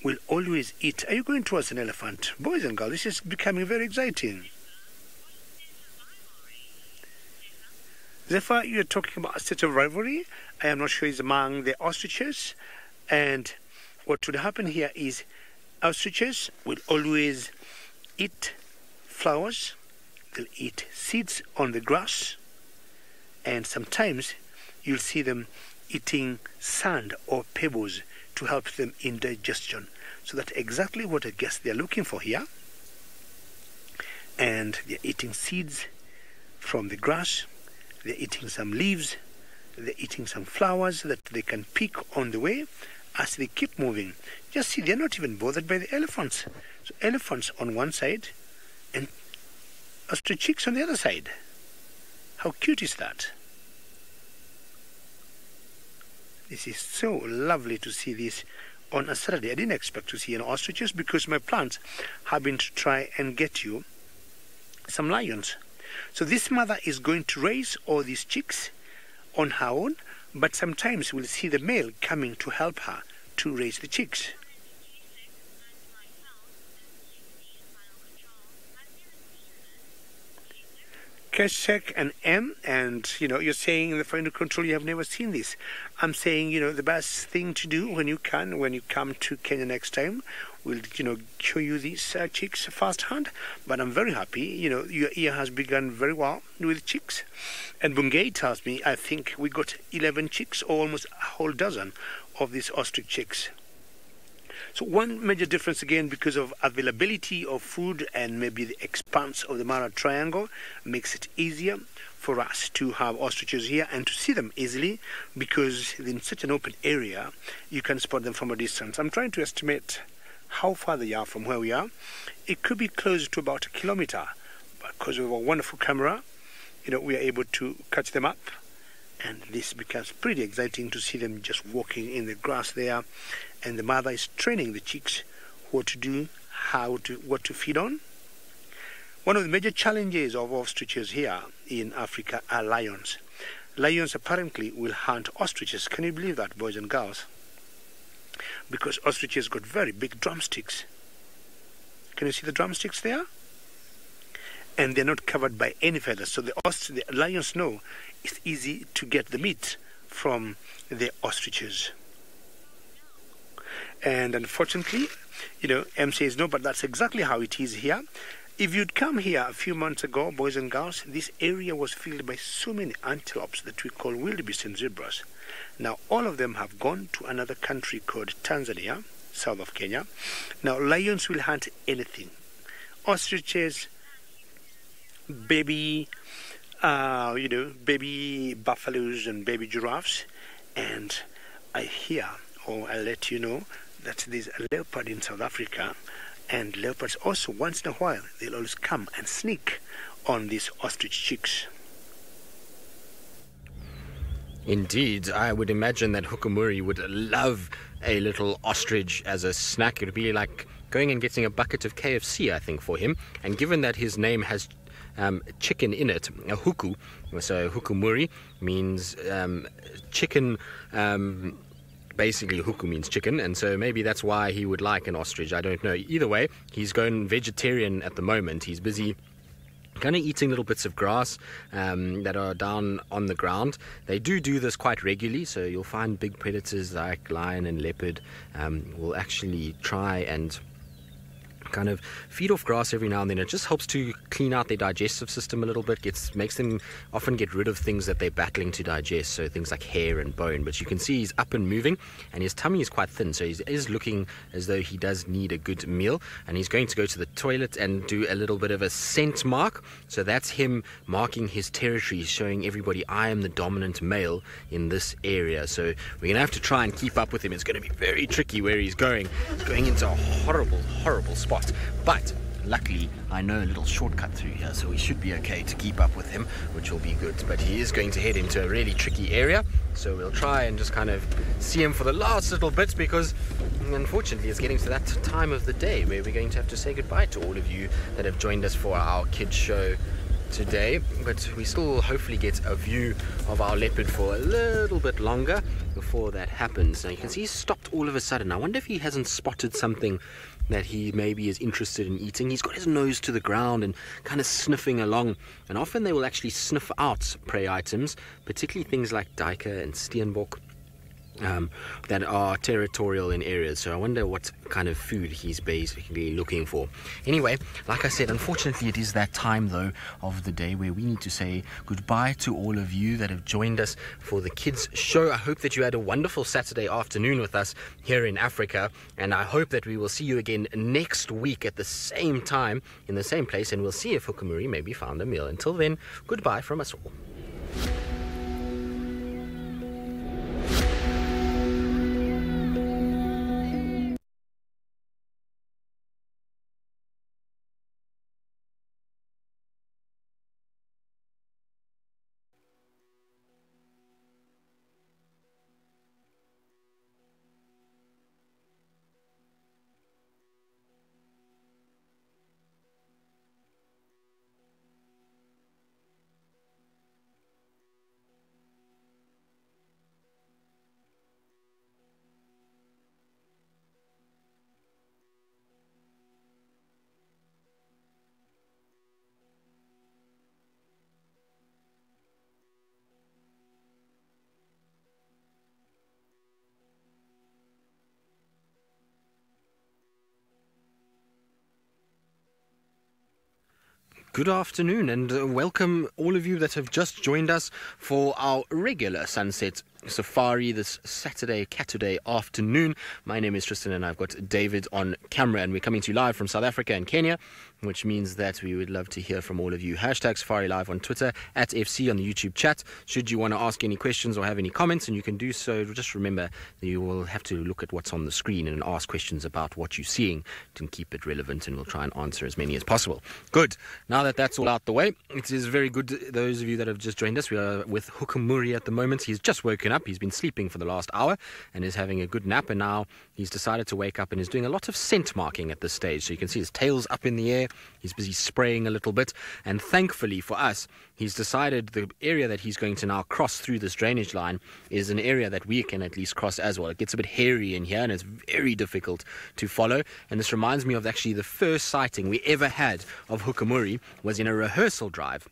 will always eat. Are you going towards an elephant? Boys and girls, this is becoming very exciting. Therefore, you're talking about a state of rivalry. I am not sure it's among the ostriches. And what would happen here is ostriches will always eat flowers, they'll eat seeds on the grass, and sometimes you'll see them eating sand or pebbles to help them in digestion. So that's exactly what I guess they're looking for here. And they're eating seeds from the grass, they're eating some leaves, they're eating some flowers that they can pick on the way as they keep moving. Just see, they're not even bothered by the elephants. So elephants on one side and ostrich chicks on the other side. How cute is that? This is so lovely to see this on a Saturday. I didn't expect to see an ostriches because my plans have been to try and get you some lions. So this mother is going to raise all these chicks on her own, but sometimes we'll see the male coming to help her to raise the chicks. Keshek and M, and you're saying in the final control you have never seen this. I'm saying the best thing to do when you come to Kenya next time, we'll show you these chicks firsthand. But I'm very happy. Your year has begun very well with chicks. And Bungay tells me I think we got 11 chicks, or almost a whole dozen of these ostrich chicks. So one major difference again, because of availability of food and maybe the expanse of the Mara Triangle, makes it easier for us to have ostriches here and to see them easily, because in such an open area you can spot them from a distance. I'm trying to estimate how far they are from where we are. It could be close to about a kilometer, but because of a wonderful camera, we are able to catch them up. And this becomes pretty exciting to see them just walking in the grass there, and the mother is training the chicks what to do, what to feed on. One of the major challenges of ostriches here in Africa are lions. Lions apparently will hunt ostriches. Can you believe that, boys and girls? Because ostriches got very big drumsticks. Can you see the drumsticks there? And they're not covered by any feathers. So the lions know it's easy to get the meat from the ostriches. And unfortunately, M says no, but that's exactly how it is here. If you'd come here a few months ago, boys and girls, this area was filled by so many antelopes that we call wildebeest and zebras. Now, all of them have gone to another country called Tanzania, south of Kenya. Now, lions will hunt anything. Ostriches, baby buffaloes and baby giraffes. And I hear, or I'll let you know, that there's a leopard in South Africa, and leopards also, once in a while, they'll always come and sneak on these ostrich chicks. Indeed, I would imagine that Hukumuri would love a little ostrich as a snack. It would be like going and getting a bucket of KFC, I think, for him. And given that his name has chicken in it, a huku, so Hukumuri means chicken. Basically, huku means chicken, and so maybe that's why he would like an ostrich. I don't know. Either way, he's going vegetarian at the moment. He's busy kind of eating little bits of grass that are down on the ground. They do this quite regularly, so you'll find big predators like lion and leopard will actually try and kind of feed off grass every now and then. It just helps to clean out their digestive system a little bit. Makes them often get rid of things that they're battling to digest, so things like hair and bone. But you can see he's up and moving, and his tummy is quite thin, so he is looking as though he does need a good meal. And he's going to go to the toilet and do a little bit of a scent mark. So that's him marking his territory, showing everybody I am the dominant male in this area. So we're gonna have to try and keep up with him. It's going to be very tricky where he's going. He's going into a horrible spot. But luckily I know a little shortcut through here, so we should be okay to keep up with him, which will be good. But he is going to head into a really tricky area, so we'll try and just kind of see him for the last little bit, because unfortunately it's getting to that time of the day where we're going to have to say goodbye to all of you that have joined us for our kids show today. But we still hopefully get a view of our leopard for a little bit longer before that happens. Now you can see he's stopped all of a sudden. I wonder if he hasn't spotted something that he maybe is interested in eating. He's got his nose to the ground and kind of sniffing along, and often they will actually sniff out prey items, particularly things like duiker and steenbok, that are territorial in areas. So I wonder what kind of food he's basically looking for. Anyway, like I said, unfortunately it is that time though of the day where we need to say goodbye to all of you that have joined us for the kids show. I hope that you had a wonderful Saturday afternoon with us here in Africa, and I hope that we will see you again next week at the same time in the same place, and we'll see if Hukamuri maybe found a meal. Until then, goodbye from us all. Good afternoon, and welcome all of you that have just joined us for our regular Sunset Safari this Saturday afternoon. My name is Tristan, and I've got David on camera, and we're coming to you live from South Africa and Kenya, which means that we would love to hear from all of you. Hashtag SafariLive on Twitter, at FC on the YouTube chat. Should you want to ask any questions or have any comments, and you can do so, just remember that you will have to look at what's on the screen and ask questions about what you're seeing to keep it relevant, and we'll try and answer as many as possible. Good. Now that that's all out the way, it is very good, those of you that have just joined us. We are with Hukamuri at the moment. He's just woken up. He's been sleeping for the last hour and is having a good nap, and now he's decided to wake up and is doing a lot of scent marking at this stage. So you can see his tail's up in the air. He's busy spraying a little bit, and thankfully for us, he's decided the area that he's going to now cross through this drainage line is an area that we can at least cross as well. It gets a bit hairy in here and it's very difficult to follow, and this reminds me of actually the first sighting we ever had of Hukamuri was in a rehearsal drive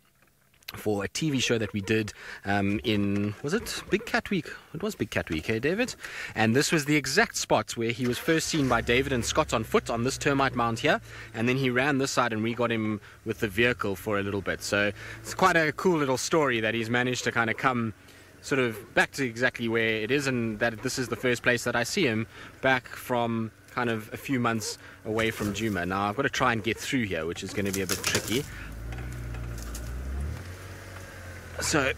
for a TV show that we did was it Big Cat Week? It was Big Cat Week, hey David? And this was the exact spot where he was first seen by David and Scott on foot on this termite mound here, and then he ran this side and we got him with the vehicle for a little bit. So it's quite a cool little story that he's managed to kind of come sort of back to exactly where it is, and that this is the first place that I see him back from kind of a few months away from Djuma. Now I've got to try and get through here, which is going to be a bit tricky. So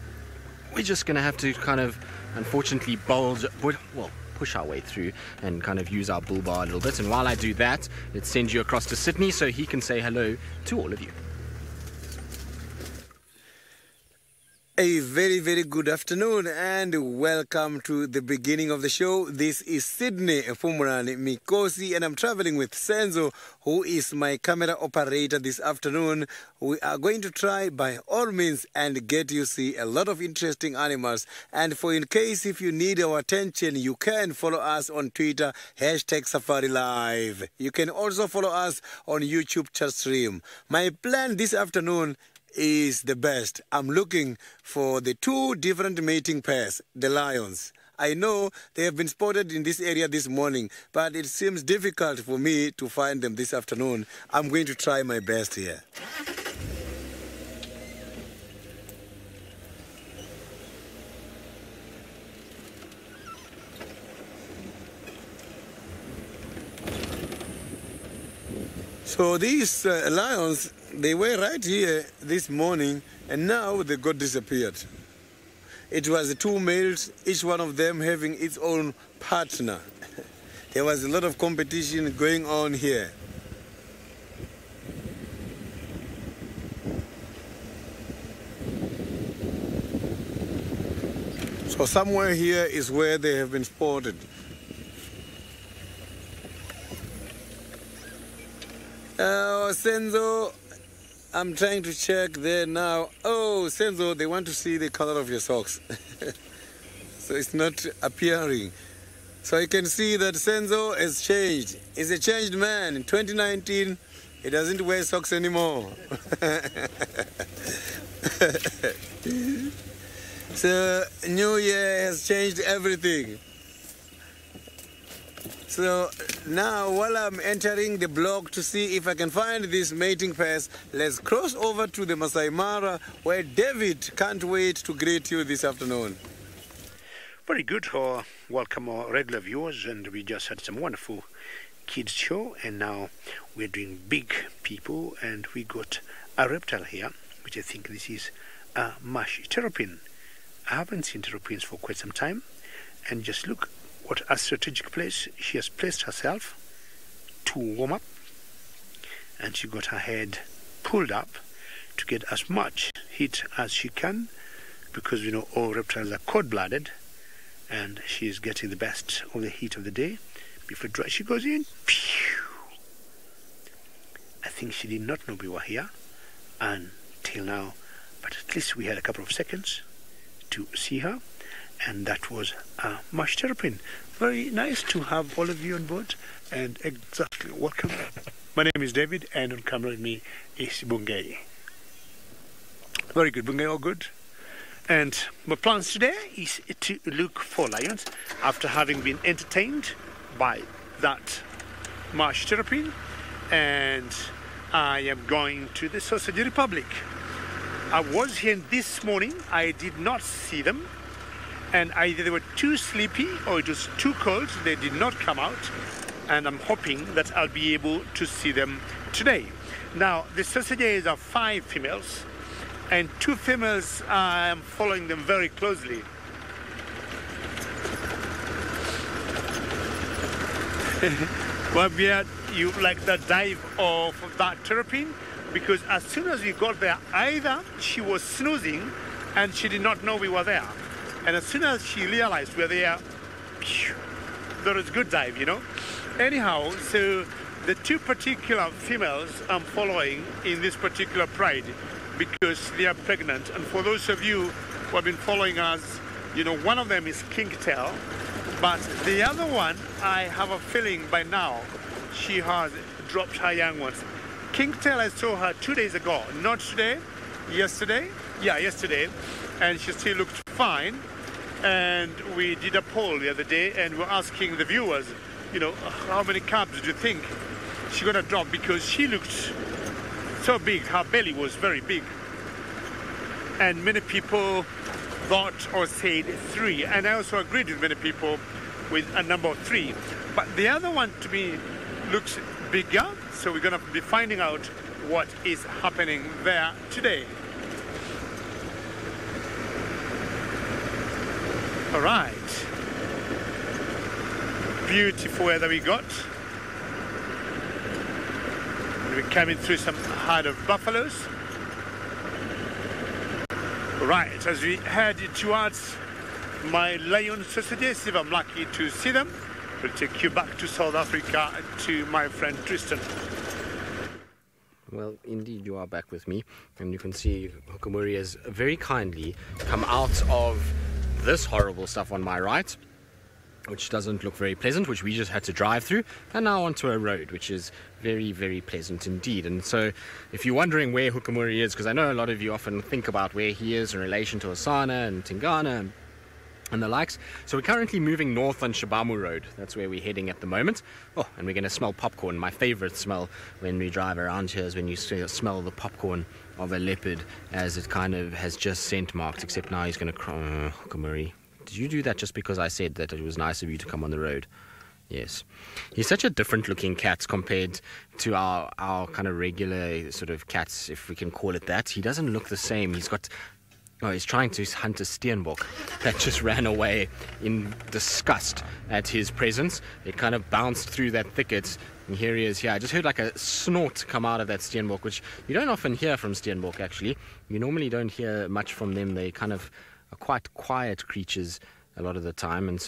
we're just going to have to kind of, unfortunately, push our way through and kind of use our bull bar a little bit. And while I do that, let's send you across to Sydney so he can say hello to all of you. A very, very good afternoon and welcome to the beginning of the show. This is Sydney Niconico, and I'm traveling with Senzo, who is my camera operator this afternoon. We are going to try by all means and get you see a lot of interesting animals. And for in case if you need our attention, you can follow us on Twitter, hashtag SafariLive. You can also follow us on YouTube chat stream. My plan this afternoon is the best. I'm looking for the two different mating pairs, the lions. I know they have been spotted in this area this morning, but it seems difficult for me to find them this afternoon. I'm going to try my best here. So these lions, they were right here this morning, and now they got disappeared. It was the two males, each one of them having its own partner. There was a lot of competition going on here. So somewhere here is where they have been spotted. Senzo, I'm trying to check there now. Oh, Senzo, they want to see the color of your socks. So it's not appearing. So you can see that Senzo has changed. He's a changed man. In 2019, he doesn't wear socks anymore. So New Year has changed everything. So now while I'm entering the blog to see if I can find this mating pairs, let's cross over to the Masai Mara where David can't wait to greet you this afternoon. Very good. Welcome our regular viewers, and we just had some wonderful kids show, and now we're doing big people, and we got a reptile here, which I think this is a marsh terrapin. I haven't seen terrapins for quite some time, and just look what a strategic place she has placed herself to warm up, and she got her head pulled up to get as much heat as she can, because we know all reptiles are cold-blooded, and she is getting the best of the heat of the day. Before dry she goes in. Pew! I think she did not know we were here until now, but at least we had a couple of seconds to see her, and that was a marsh terrapin. Very nice to have all of you on board, and exactly welcome. My name is David, and on camera with me is Bungay. Very good, Bungay, all good. And my plans today is to look for lions after having been entertained by that marsh terrapin, and I am going to the Sausage Republic. I was here this morning. I did not see them, and either they were too sleepy or it was too cold. They did not come out, and I'm hoping that I'll be able to see them today. Now, the sausages are 5 females, and 2 females, I am following them very closely. Well, yeah, you like the dive of that terrapin, because as soon as we got there, either she was snoozing and she did not know we were there, and as soon as she realized we were there, phew, there was a good dive, you know. Anyhow, so the 2 particular females I'm following in this particular pride, because they are pregnant, and for those of you who have been following us, you know, one of them is Kingtail, but the other one, I have a feeling by now she has dropped her young ones. Kingtail, I saw her 2 days ago, not today, yesterday, yeah, yesterday, and she still looked fine. And we did a poll the other day, and we're asking the viewers, you know, how many cubs do you think she's gonna drop, because she looked so big, her belly was very big, and many people thought or said 3, and I also agreed with many people with a number of 3, but the other one to me looks bigger, so we're gonna be finding out what is happening there today. All right, beautiful weather we got. We're coming through some herd of buffaloes. Right, as we head towards my lion sausages, if I'm lucky to see them, we'll take you back to South Africa to my friend Tristan. Well, indeed, you are back with me, and you can see Hukumuri has very kindly come out of this horrible stuff on my right, which doesn't look very pleasant, which we just had to drive through, and now onto a road, which is very, very pleasant indeed. And so if you're wondering where Hukumuri is, because I know a lot of you often think about where he is in relation to Osana and Tingana and the likes. So we're currently moving north on Shabamu Road. That's where we're heading at the moment. Oh, and we're going to smell popcorn. My favorite smell when we drive around here is when you smell the popcorn of a leopard as it kind of has just scent marked, except now he's going to cry. Hukumuri, did you do that just because I said that it was nice of you to come on the road? Yes. He's such a different looking cat compared to our kind of regular sort of cats, if we can call it that. He doesn't look the same. He's got... Oh, he's trying to hunt a steenbok that just ran away in disgust at his presence. It kind of bounced through that thicket, and here he is here. I just heard like a snort come out of that steenbok, which you don't often hear from steenbok, actually. You normally don't hear much from them. They kind of are quite quiet creatures a lot of the time, and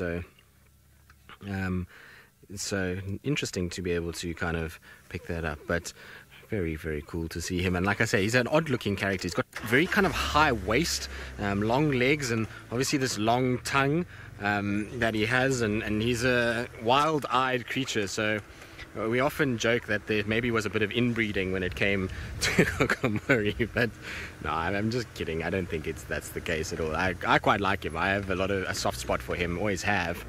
so interesting to be able to kind of pick that up. But Very, very cool to see him. And like I say, he's an odd-looking character. He's got very kind of high waist, long legs, and obviously this long tongue that he has. And he's a wild-eyed creature, so we often joke that there maybe was a bit of inbreeding when it came to Hukumuri, but no, I'm just kidding. I don't think that's the case at all. I quite like him. I have a soft spot for him, always have.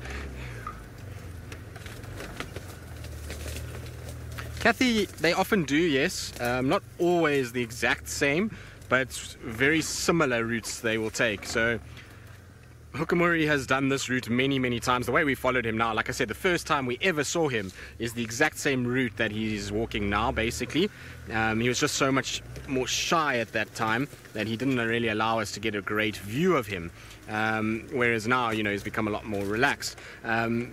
Kathy, they often do, yes. Not always the exact same, but very similar routes they will take. So Hukumuri has done this route many, many times. The way we followed him now, like I said, the first time we ever saw him is the exact same route that he's walking now, basically. He was just so much more shy at that time that he didn't really allow us to get a great view of him. Whereas now, he's become a lot more relaxed.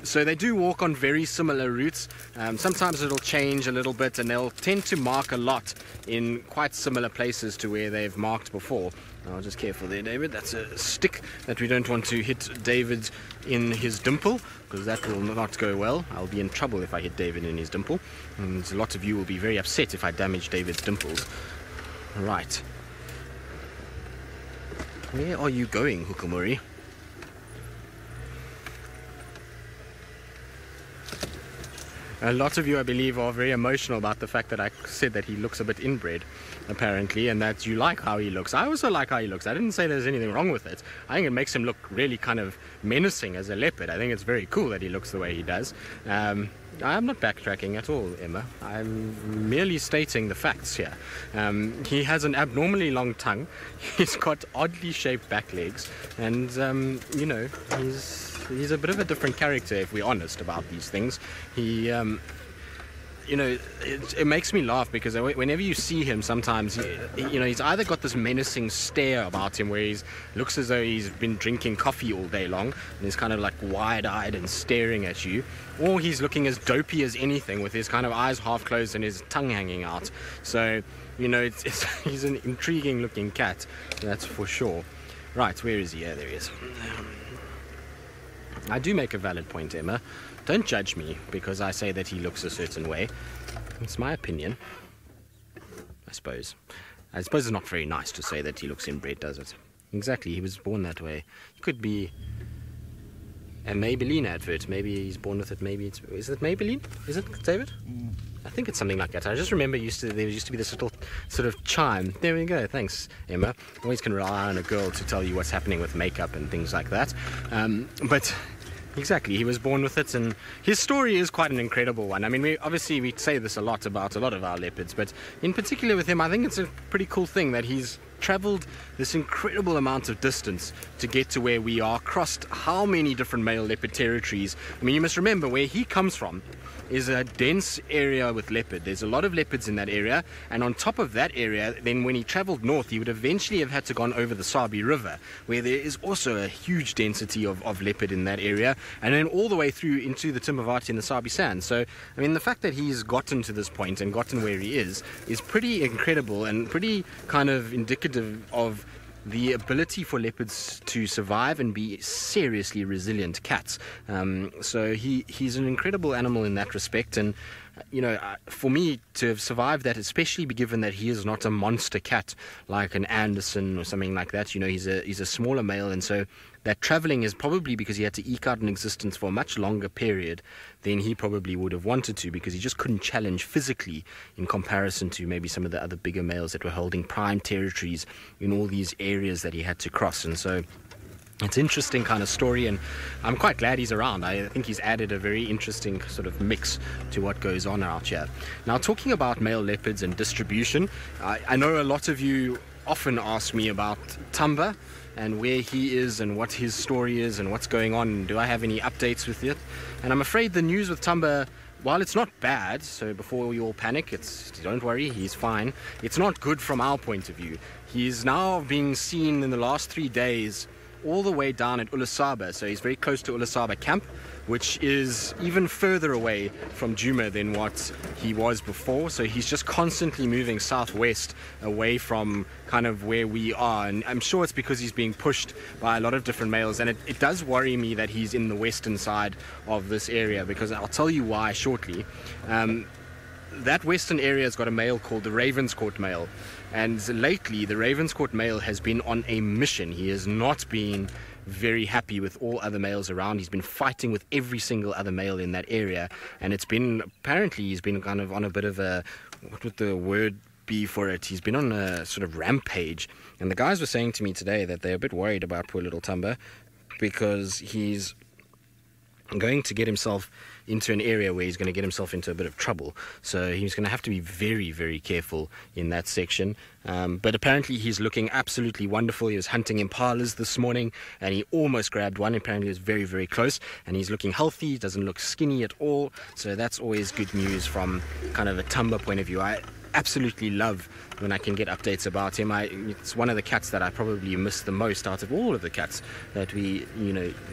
So they do walk on very similar routes. Sometimes it'll change a little bit, and they'll tend to mark a lot in quite similar places to where they've marked before. Oh, just careful there, David. That's a stick that we don't want to hit David in his dimple, because that will not go well. I'll be in trouble if I hit David in his dimple, and a lot of you will be very upset if I damage David's dimples. Right. Where are you going, Hukumuri? A lot of you, I believe, are very emotional about the fact that I said that he looks a bit inbred, apparently, and that you like how he looks. I also like how he looks. I didn't say there's anything wrong with it. I think it makes him look really kind of menacing as a leopard. I think it's very cool that he looks the way he does. I'm not backtracking at all, Emma. I'm merely stating the facts here. He has an abnormally long tongue. He's got oddly shaped back legs, and he's a bit of a different character, if we're honest about these things. He it makes me laugh because whenever you see him, sometimes he's either got this menacing stare about him where he looks as though he's been drinking coffee all day long and he's kind of like wide-eyed and staring at you, or he's looking as dopey as anything with his kind of eyes half closed and his tongue hanging out. So he's an intriguing looking cat, that's for sure. Right, where is he? Yeah, there he is. I do make a valid point, Emma. Don't judge me because I say that he looks a certain way. It's my opinion, I suppose. I suppose it's not very nice to say that he looks inbred, does it? Exactly, he was born that way. He could be a Maybelline advert. Maybe he's born with it. Maybe is it Maybelline? Is it, David? I think it's something like that. I just remember there used to be this little sort of chime. There we go. Thanks, Emma. Always can rely on a girl to tell you what's happening with makeup and things like that. But exactly, he was born with it, and his story is quite an incredible one. I mean, we say this a lot about a lot of our leopards, but in particular with him, I think it's a pretty cool thing that he's traveled this incredible amount of distance to get to where we are, crossed how many different male leopard territories. I mean, you must remember where he comes from is a dense area with leopard. There's a lot of leopards in that area, and on top of that area, then when he traveled north, he would eventually have had to gone over the Sabi River, where there is also a huge density of leopard in that area, and then all the way through into the Timavati and the Sabi Sand. So, I mean, the fact that he's gotten to this point and gotten where he is pretty incredible and pretty kind of indicative of the ability for leopards to survive and be seriously resilient cats. So he's an incredible animal in that respect, and for me to have survived that, especially given that he is not a monster cat like an Anderson or something like that, he's a smaller male, and so that traveling is probably because he had to eke out an existence for a much longer period than he probably would have wanted to, because he just couldn't challenge physically in comparison to maybe some of the other bigger males that were holding prime territories in all these areas that he had to cross. And so it's an interesting kind of story, and I'm quite glad he's around. I think he's added a very interesting sort of mix to what goes on out here. Now, talking about male leopards and distribution, I know a lot of you often ask me about Tamba and where he is and what his story is and what's going on, and do I have any updates with it. And I'm afraid the news with Tamba, while it's not bad, so before you all panic, don't worry, he's fine. It's not good from our point of view. He's now being seen in the last 3 days all the way down at Ulasaba, so he's very close to Ulasaba camp, which is even further away from Djuma than what he was before. So he's just constantly moving southwest away from kind of where we are, and I'm sure it's because he's being pushed by a lot of different males, and it does worry me that he's in the western side of this area, because I'll tell you why shortly. that western area has got a male called the Ravenscourt male, and lately the Ravenscourt male has been on a mission. He has not been very happy with all other males around. He's been fighting with every single other male in that area, and it's been, apparently he's been kind of on a bit of a, what would the word be for it, he's been on a sort of rampage. And the guys were saying to me today that they're a bit worried about poor little Tumba, because he's going to get himself into an area where he's going to get himself into a bit of trouble. So he's going to have to be very, very careful in that section. But apparently he's looking absolutely wonderful. He was hunting impalas this morning and he almost grabbed one. Apparently it was very, very close, and he's looking healthy. He doesn't look skinny at all. So that's always good news from kind of a Tumba point of view. I absolutely love when I can get updates about him. It's one of the cats that I probably miss the most out of all of the cats that we,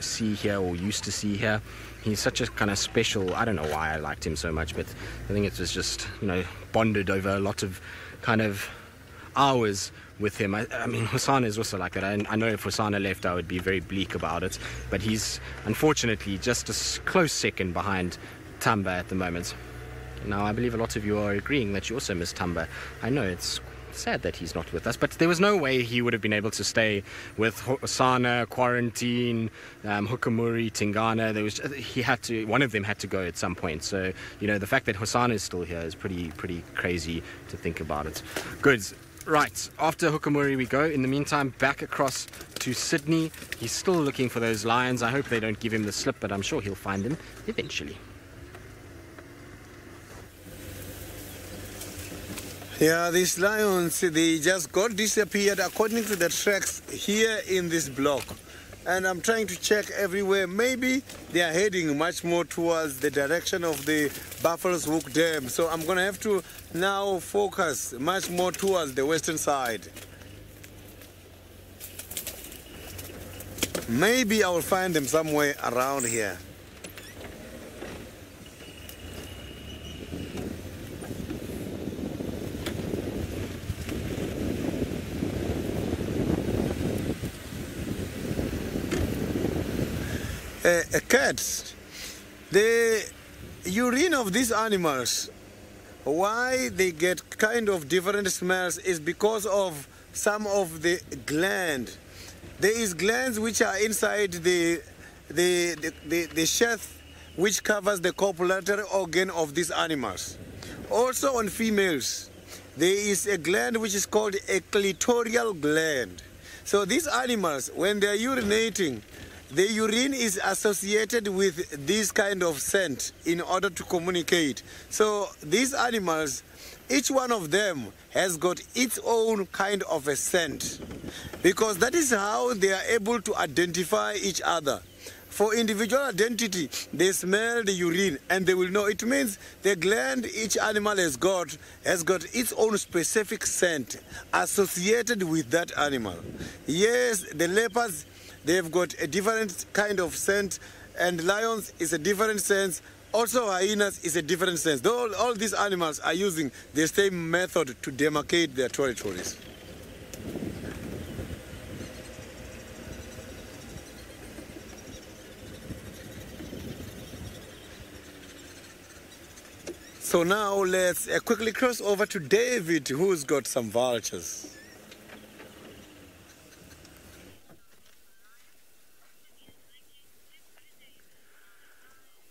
see here or used to see here. He's such a kind of special, I don't know why I liked him so much, but I think it was just, bonded over a lot of kind of hours with him. I mean, Hosanna is also like that. I know if Hosanna left, I would be very bleak about it, but he's unfortunately just a close second behind Tumba at the moment. Now, I believe a lot of you are agreeing that you also miss Tumba. I know it's sad that he's not with us, but there was no way he would have been able to stay with Hosanna, Quarantine, Hukamuri, Tingana. One of them had to go at some point. So, the fact that Hosanna is still here is pretty crazy to think about it. Good. Right, after Hukamuri we go. In the meantime, back across to Sydney. He's still looking for those lions. I hope they don't give him the slip, but I'm sure he'll find them eventually. Yeah, these lions, they just got disappeared according to the tracks here in this block. And I'm trying to check everywhere. Maybe they are heading much more towards the direction of the Buffalo's Hook Dam. So I'm going to have to now focus much more towards the western side. Maybe I will find them somewhere around here. Cats, the urine of these animals, why they get kind of different smells is because of some of the gland. There is glands which are inside the sheath which covers the copulatory organ of these animals. Also on females, there is a gland which is called a clitoral gland. So these animals, when they are urinating, the urine is associated with this kind of scent in order to communicate. So these animals, each one of them has got its own kind of a scent, because that is how they are able to identify each other. For individual identity, they smell the urine and they will know. It means the gland each animal has got its own specific scent associated with that animal. Yes, the leopards, they've got a different kind of scent, and lions is a different sense. Also hyenas is a different sense. All these animals are using the same method to demarcate their territories. So now let's quickly cross over to David, who's got some vultures.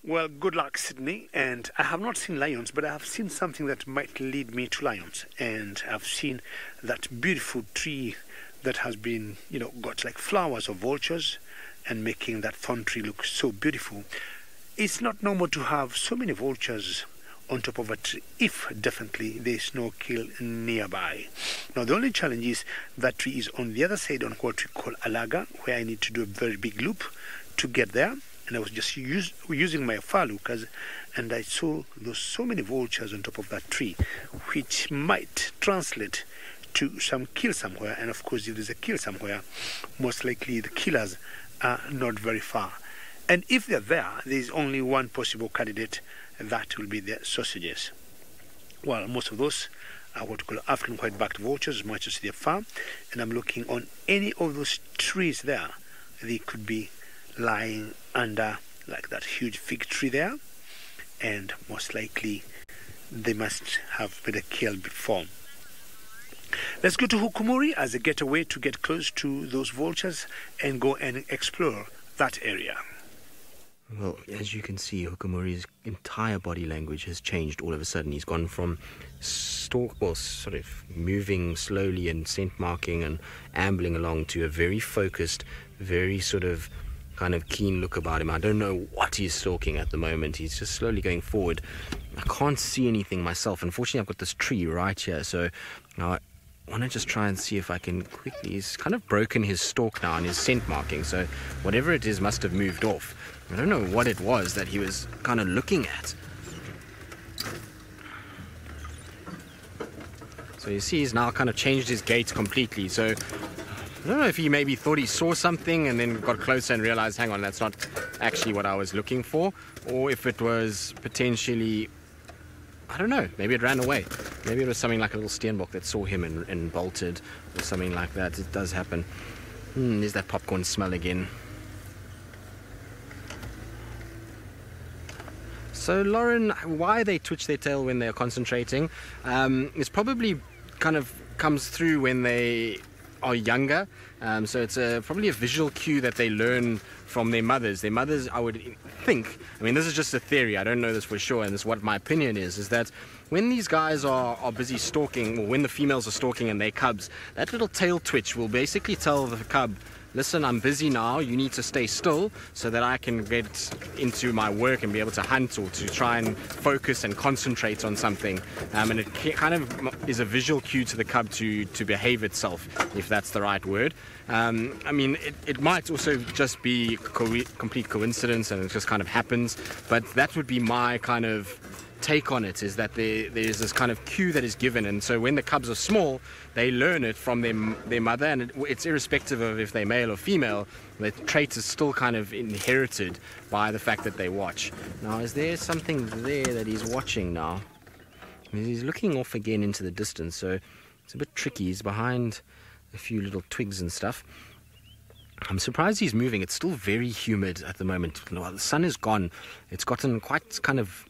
Well, good luck, Sydney. And I have not seen lions, but I have seen something that might lead me to lions. And I've seen that beautiful tree that has been, got like flowers of vultures and making that thorn tree look so beautiful. It's not normal to have so many vultures on top of a tree if definitely there is no kill nearby. Now, the only challenge is that tree is on the other side on what we call a laga, where I need to do a very big loop to get there. And I was just using my farlookers, and I saw so many vultures on top of that tree, which might translate to some kill somewhere. And of course, if there's a kill somewhere, most likely the killers are not very far. And if they're there, there's only one possible candidate, that will be the sausages. Well, most of those are what we call African white-backed vultures, as much as they're far. And I'm looking on any of those trees there. They could be lying under like that huge fig tree there, and most likely they must have been killed before. Let's go to Hukumuri as a getaway to get close to those vultures and go and explore that area. Well, as you can see, Hukumuri's entire body language has changed all of a sudden. He's gone from sort of moving slowly and scent marking and ambling along to a very focused, very sort of kind of keen look about him. I don't know what he's stalking at the moment. He's just slowly going forward. I can't see anything myself. Unfortunately, I've got this tree right here, so now I want to just try and see if I can quickly... He's kind of broken his stalk now and his scent marking, so whatever it is must have moved off. I don't know what it was that he was kind of looking at. So you see he's now kind of changed his gait completely. So I don't know if he maybe thought he saw something and then got closer and realized, hang on, that's not actually what I was looking for. Or if it was potentially, I don't know, maybe it ran away. Maybe it was something like a little steenbok that saw him and bolted or something like that. It does happen. There's that popcorn smell again. So, Lauren, why they twitch their tail when they're concentrating is probably kind of comes through when they are younger. So it's probably a visual cue that they learn from their mothers. Their mothers, I would think, I mean, this is just a theory, I don't know this for sure, and this is what my opinion is that when these guys are busy stalking, or when the females are stalking and they're cubs, that little tail twitch will basically tell the cub, listen, I'm busy now, you need to stay still so that I can get into my work and be able to hunt or to try and focus and concentrate on something. And it kind of is a visual cue to the cub to behave itself, if that's the right word. I mean, it might also just be complete coincidence and it just kind of happens, but that would be my kind of take on it, is that there's this kind of cue that is given, and so when the cubs are small, they learn it from their mother, and it's irrespective of if they're male or female. The trait is still kind of inherited by the fact that they watch. Now, is there something there that he's watching now? I mean, he's looking off again into the distance, so it's a bit tricky. He's behind a few little twigs and stuff. I'm surprised he's moving. It's still very humid at the moment. The sun is gone. It's gotten quite kind of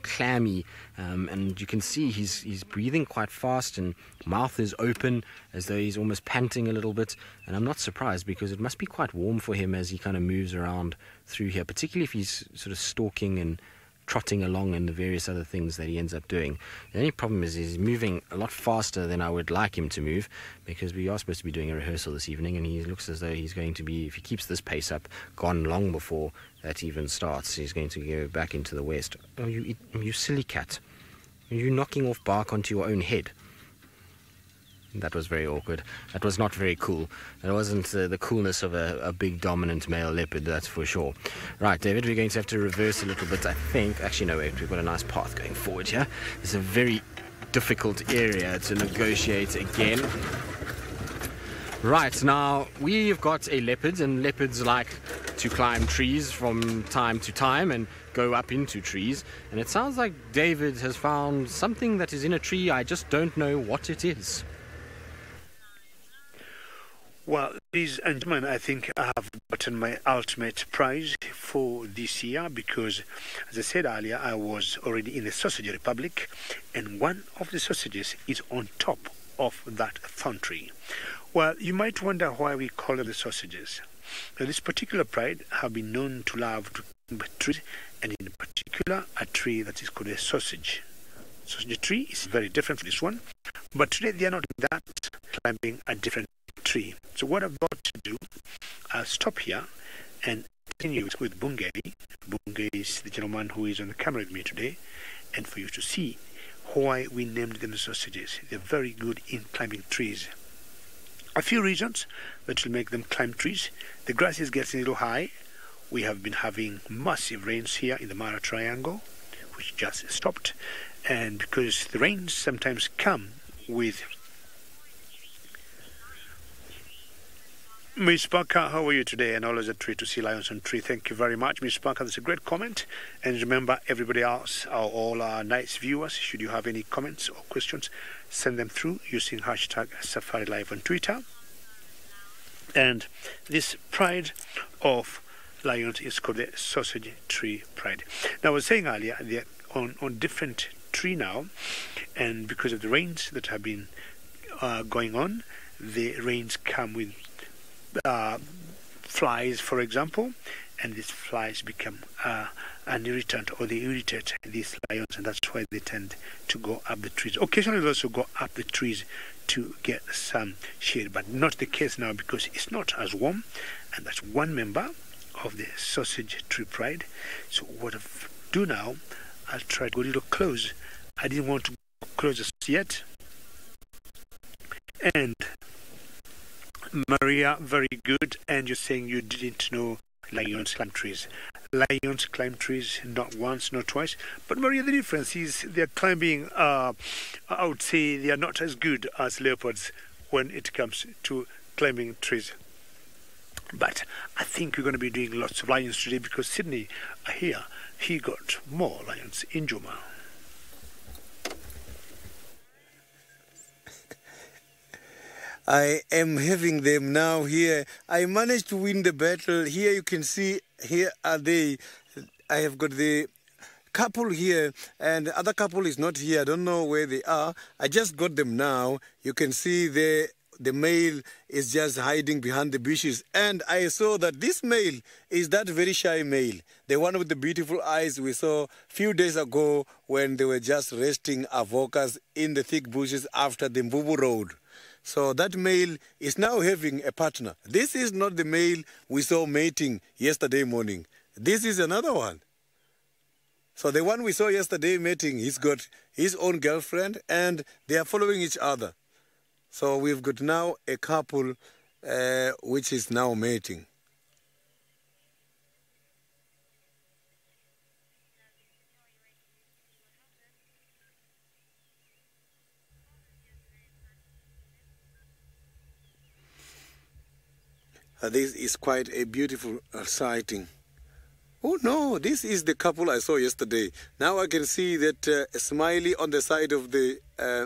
clammy, and you can see he's breathing quite fast and mouth is open as though he's almost panting a little bit, and I'm not surprised because it must be quite warm for him as he kind of moves around through here, particularly if he's sort of stalking and trotting along and the various other things that he ends up doing. The only problem is he's moving a lot faster than I would like him to move, because we are supposed to be doing a rehearsal this evening, and he looks as though he's going to be, if he keeps this pace up, gone long before that even starts. He's going to go back into the west. Oh, you silly cat. Are you knocking off bark onto your own head? That was very awkward. That was not very cool. That wasn't the coolness of a big dominant male leopard, that's for sure. Right, David, we're going to have to reverse a little bit, I think. Actually, no, wait, we've got a nice path going forward here. It's a very difficult area to negotiate again. Right, now, we've got a leopard, and leopards like to climb trees from time to time and go up into trees. And it sounds like David has found something that is in a tree. I just don't know what it is. Well, ladies and gentlemen, I think I have gotten my ultimate prize for this year because, as I said earlier, I was already in the Sausage Republic, and one of the sausages is on top of that thorn tree. Well, you might wonder why we call them the sausages. Now, this particular pride have been known to love to climb trees, and in particular, a tree that is called a sausage. Sausage tree is very different from this one, but today they are not doing that, climbing a different tree. So what I've got to do, I'll stop here and continue with Bungay. Bungay is the gentleman who is on the camera with me today, and for you to see why we named them sausages. They're very good in climbing trees. A few reasons that will make them climb trees. The grass is getting a little high. We have been having massive rains here in the Mara Triangle, which just stopped, and because the rains sometimes come with... Miss Parker, how are you today? And always a treat to see lions on tree. Thank you very much, Miss Parker. That's a great comment. And remember, everybody else, all our nice viewers, should you have any comments or questions, send them through using hashtag SafariLive on Twitter. And this pride of lions is called the sausage tree pride. Now, I was saying earlier, they're on different tree now, and because of the rains that have been going on, the rains come with flies, for example, and these flies become an irritant, or they irritate these lions, and that's why they tend to go up the trees. Occasionally they also go up the trees to get some shade, but not the case now because it's not as warm, and that's one member of the sausage tree pride. So what I'll do now, I'll try to go a little close. I didn't want to go close as yet. And Maria, very good. And you're saying you didn't know lions climb trees. Lions climb trees not once, not twice. But Maria, the difference is they're climbing, I would say they are not as good as leopards when it comes to climbing trees. But I think we're going to be doing lots of lions today because Sydney, I hear, he got more lions in Juma. I am having them now here. I managed to win the battle. Here you can see, here are they. I have got the couple here, and the other couple is not here. I don't know where they are. I just got them now. You can see the male is just hiding behind the bushes. And I saw that this male is that very shy male, the one with the beautiful eyes we saw a few days ago when they were just resting avokas in the thick bushes after the Mbubu Road. So that male is now having a partner. This is not the male we saw mating yesterday morning. This is another one. So the one we saw yesterday mating, he's got his own girlfriend and they are following each other. So we've got now a couple which is now mating. This is quite a beautiful sighting. Oh no, this is the couple I saw yesterday. Now I can see that a smiley on the side of the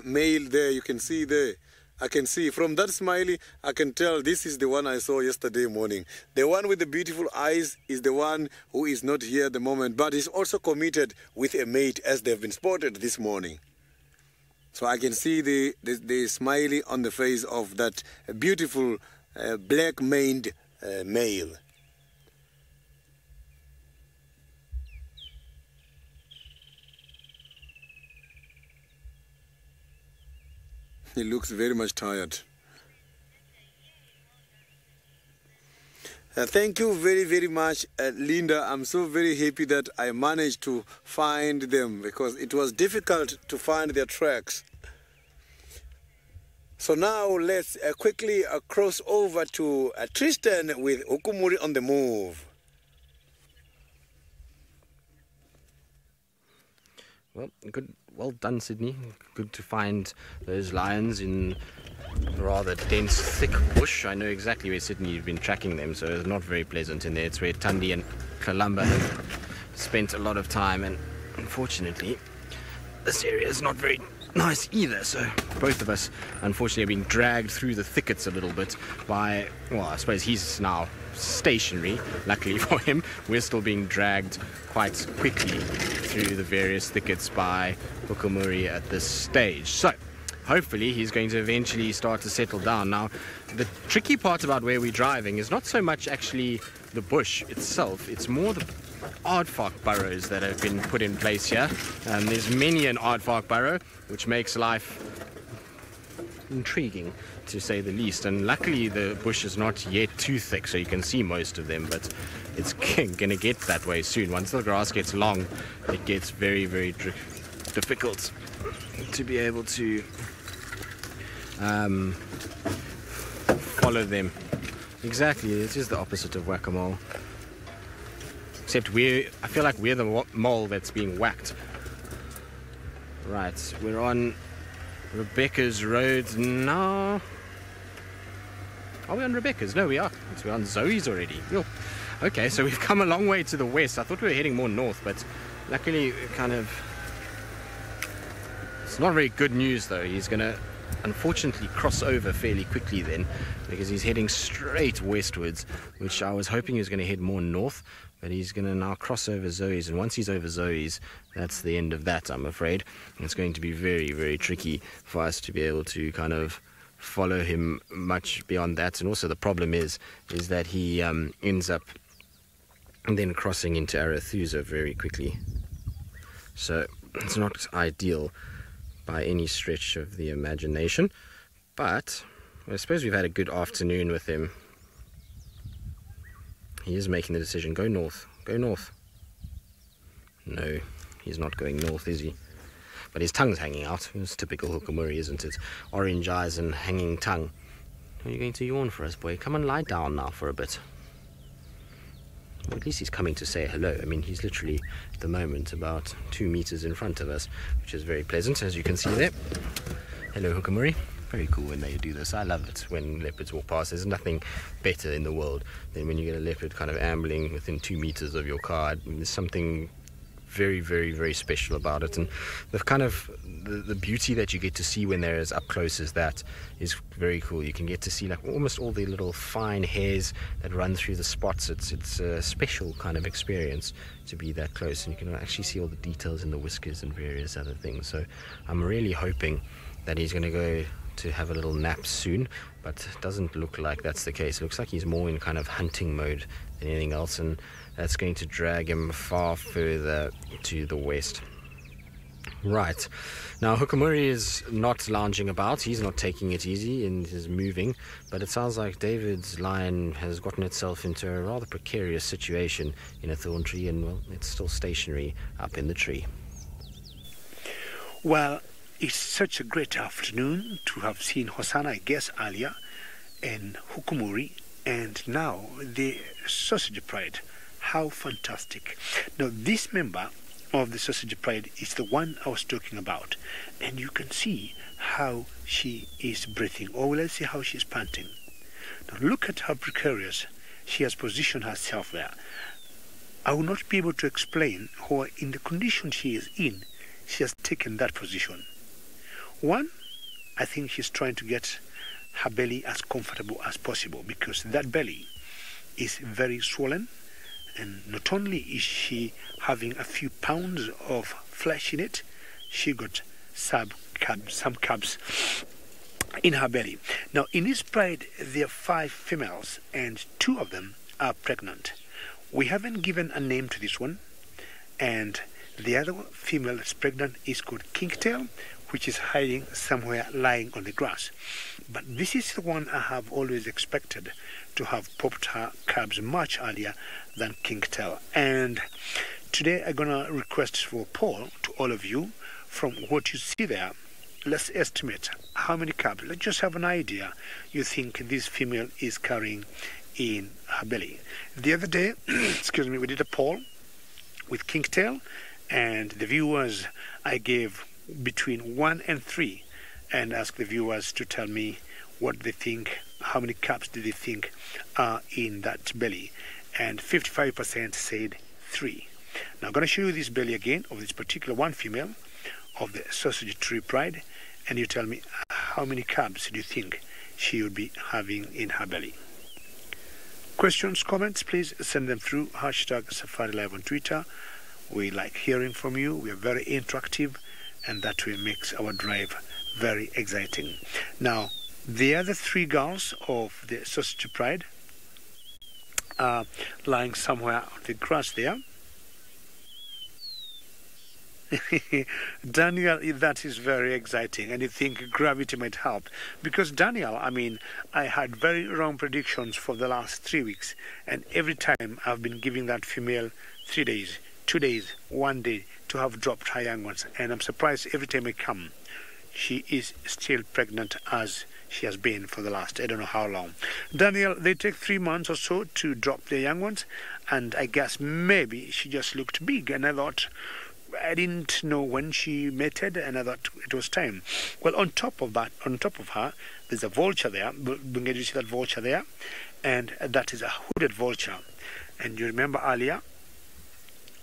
male there. You can see there. I can see from that smiley, I can tell this is the one I saw yesterday morning. The one with the beautiful eyes is the one who is not here at the moment, but is also committed with a mate as they've been spotted this morning. So I can see the smiley on the face of that beautiful black-maned male. He looks very much tired. Thank you very, very much, Linda. I'm so very happy that I managed to find them because it was difficult to find their tracks. So now let's quickly cross over to Tristan with Okumuri on the move. Well, good. Well done, Sydney. Good to find those lions in a rather dense, thick bush. I know exactly where, Sydney, you've been tracking them, so it's not very pleasant in there. It's where Tandi and Kalamba have spent a lot of time, and unfortunately, this area is not very nice either. So both of us, unfortunately, are being dragged through the thickets a little bit by, well, I suppose he's now stationary. Luckily for him, we're still being dragged quite quickly through the various thickets by Okumuri at this stage. So hopefully he's going to eventually start to settle down. Now, the tricky part about where we're driving is not so much actually the bush itself, it's more the aardvark burrows that have been put in place here. There's many an aardvark burrow, which makes life intriguing, to say the least. And luckily the bush is not yet too thick, so you can see most of them, but it's going to get that way soon. Once the grass gets long, it gets very, very difficult to be able to follow them. Exactly, it is the opposite of whack-a-mole. Except I feel like we're the mole that's being whacked. Right, we're on Rebecca's road now. Are we on Rebecca's? No, we are. We're on Zoe's already. Yo. Okay, so we've come a long way to the west. I thought we were heading more north, but luckily kind of... It's not very good news though. He's gonna unfortunately cross over fairly quickly then, because he's heading straight westwards, which I was hoping he was going to head more north, but he's going to now cross over Zoe's, and once he's over Zoe's, that's the end of that, I'm afraid. It's going to be very, very tricky for us to be able to kind of follow him much beyond that. And also the problem is that he ends up then crossing into Arathusa very quickly. So it's not ideal by any stretch of the imagination, but I suppose we've had a good afternoon with him. He is making the decision. Go north. Go north. No, he's not going north, is he? But his tongue's hanging out. It's typical Hukumuri, isn't it? Orange eyes and hanging tongue. Are you going to yawn for us, boy? Come and lie down now for a bit. Well, at least he's coming to say hello. I mean, he's literally, at the moment, about 2 meters in front of us, which is very pleasant, as you can see there. Hello, Hukumuri. Very cool when they do this. I love it when leopards walk past. There's nothing better in the world than when you get a leopard kind of ambling within 2 meters of your car. I mean, there's something very, very, very special about it, and the kind of the beauty that you get to see when they're as up close as that is very cool. You can get to see like almost all the little fine hairs that run through the spots. It's a special kind of experience to be that close, and you can actually see all the details in the whiskers and various other things. So I'm really hoping that he's going to go to have a little nap soon, but it doesn't look like that's the case. It looks like he's more in kind of hunting mode than anything else, and that's going to drag him far further to the west. Right, now Hukumuri is not lounging about, he's not taking it easy and is moving, but it sounds like David's lion has gotten itself into a rather precarious situation in a thorn tree, and well, it's still stationary up in the tree. Well, it's such a great afternoon to have seen Hosanna, I guess, earlier, and Hukumuri, and now the Sausage Pride. How fantastic. Now, this member of the Sausage Pride is the one I was talking about, and you can see how she is breathing, or let's see how she's panting. Now, look at how precarious she has positioned herself there. I will not be able to explain how, in the condition she is in, she has taken that position. One, I think she's trying to get her belly as comfortable as possible, because that belly is very swollen, and not only is she having a few pounds of flesh in it, she got some cubs in her belly. Now, in this pride, there are 5 females, and 2 of them are pregnant. We haven't given a name to this one, and the other female that's pregnant is called Kingtail, which is hiding somewhere lying on the grass. But this is the one I have always expected to have popped her cubs much earlier than Kingtail. And today I'm gonna request for a poll to all of you. From what you see there, let's estimate how many cubs. Let's just have an idea you think this female is carrying in her belly. The other day, excuse me, we did a poll with Kingtail, and the viewers, I gave between 1 and 3, and asked the viewers to tell me what they think, how many cubs do they think are in that belly, and 55% said 3. Now I'm going to show you this belly again of this particular one female of the Sausage Tree Pride, and you tell me how many cubs do you think she would be having in her belly. Questions, comments, please send them through #SafariLive on Twitter. We like hearing from you. We are very interactive, and that way makes our drive very exciting. Now, the other 3 girls of the Sausage Pride are lying somewhere on the grass there. Daniel, that is very exciting, and you think gravity might help, because Daniel, I mean, I had very wrong predictions for the last 3 weeks, and every time I've been giving that female 3 days, 2 days, 1 day to have dropped her young ones, and I'm surprised every time I come she is still pregnant, as she has been for the last I don't know how long. Daniel, they take 3 months or so to drop their young ones, and I guess maybe she just looked big, and I thought, I didn't know when she mated, and I thought it was time. Well, on top of that, on top of her, there's a vulture there. Can you see that vulture there? And that is a hooded vulture. And you remember earlier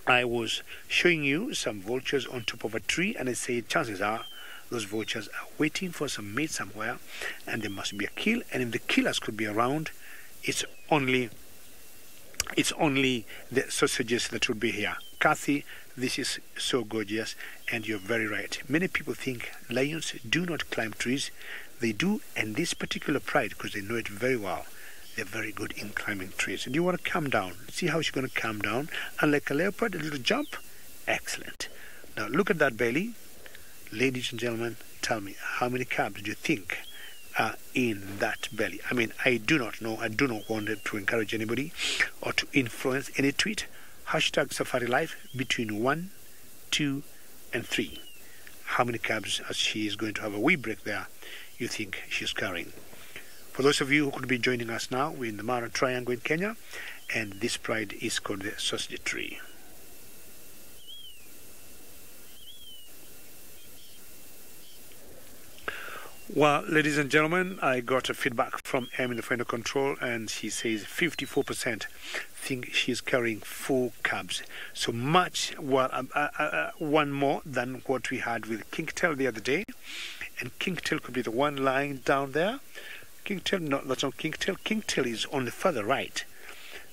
I was showing you some vultures on top of a tree, and I said chances are Those vultures are waiting for some meat somewhere, and there must be a kill. And if the killers could be around, it's only the sausages that would be here. Kathy, this is so gorgeous, and you're very right. Many people think lions do not climb trees. They do, and this particular pride, because they know it very well, they're very good in climbing trees. And you want to calm down. See how she's going to calm down. And like a leopard, a little jump. Excellent. Now look at that belly. Ladies and gentlemen, tell me, how many calves do you think are in that belly? I mean, I do not know. I do not want to encourage anybody or to influence any tweet. Hashtag SafariLive between 1, 2, and 3. How many calves, as she is going to have a wee break there, you think she's carrying? For those of you who could be joining us now, we're in the Mara Triangle in Kenya, and this pride is called the sausage tree. Well, ladies and gentlemen, I got a feedback from Em in the final control, and she says 54% think she's carrying 4 calves. So much, well, one more than what we had with Kingtail the other day. And Kingtail could be the one lying down there. Kingtail, no, that's not Kingtail. Kingtail is on the further right.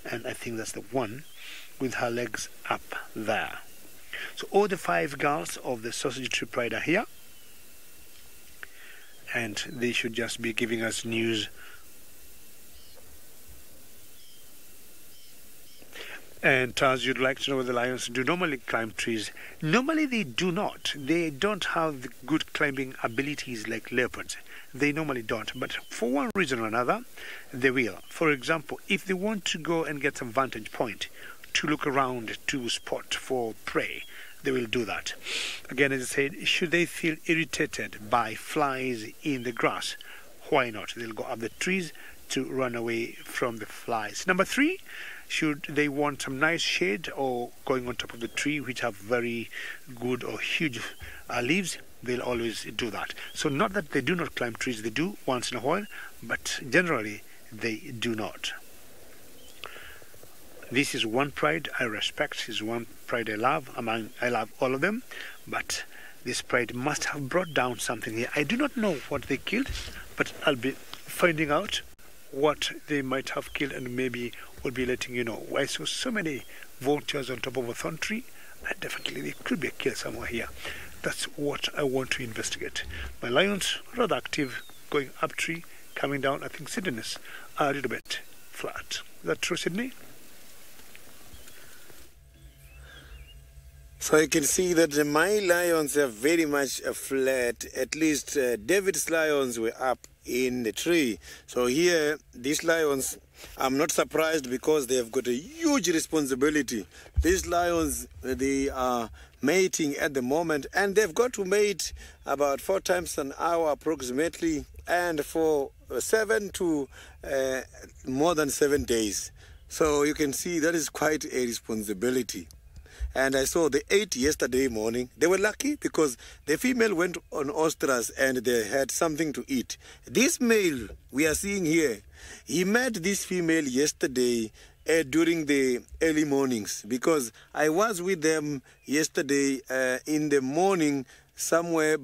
And I think that's the one with her legs up there. So all the 5 girls of the sausage tree pride are here. And they should just be giving us news. And Taz, you'd like to know whether lions do normally climb trees. Normally they do not. They don't have the good climbing abilities like leopards. They normally don't. But for one reason or another, they will. For example, if they want to go and get some vantage point to look around to spot for prey, they will do that. Again, as I said, should they feel irritated by flies in the grass, why not? They'll go up the trees to run away from the flies. Number 3, should they want some nice shade or going on top of the tree which have very good or huge leaves, they'll always do that. So not that they do not climb trees, they do once in a while, but generally they do not. This is one pride I respect, is one pride I love. I love all of them, but this pride must have brought down something here. I do not know what they killed, but I'll be finding out what they might have killed, and maybe we'll be letting you know. I saw so many vultures on top of a thorn tree, and definitely there could be a kill somewhere here. That's what I want to investigate. My lions, rather active, going up tree, coming down. I think Sydney's are a little bit flat. Is that true, Sydney? So you can see that my lions are very much flat. At least David's lions were up in the tree. So here, these lions, I'm not surprised because they have got a huge responsibility. These lions, they are mating at the moment, and they've got to mate about 4 times an hour approximately, and for 7 to more than 7 days. So you can see that is quite a responsibility. And I saw the 8 yesterday morning. They were lucky because the female went on ostrich and they had something to eat. This male we are seeing here, he met this female yesterday during the early mornings, because I was with them yesterday in the morning, somewhere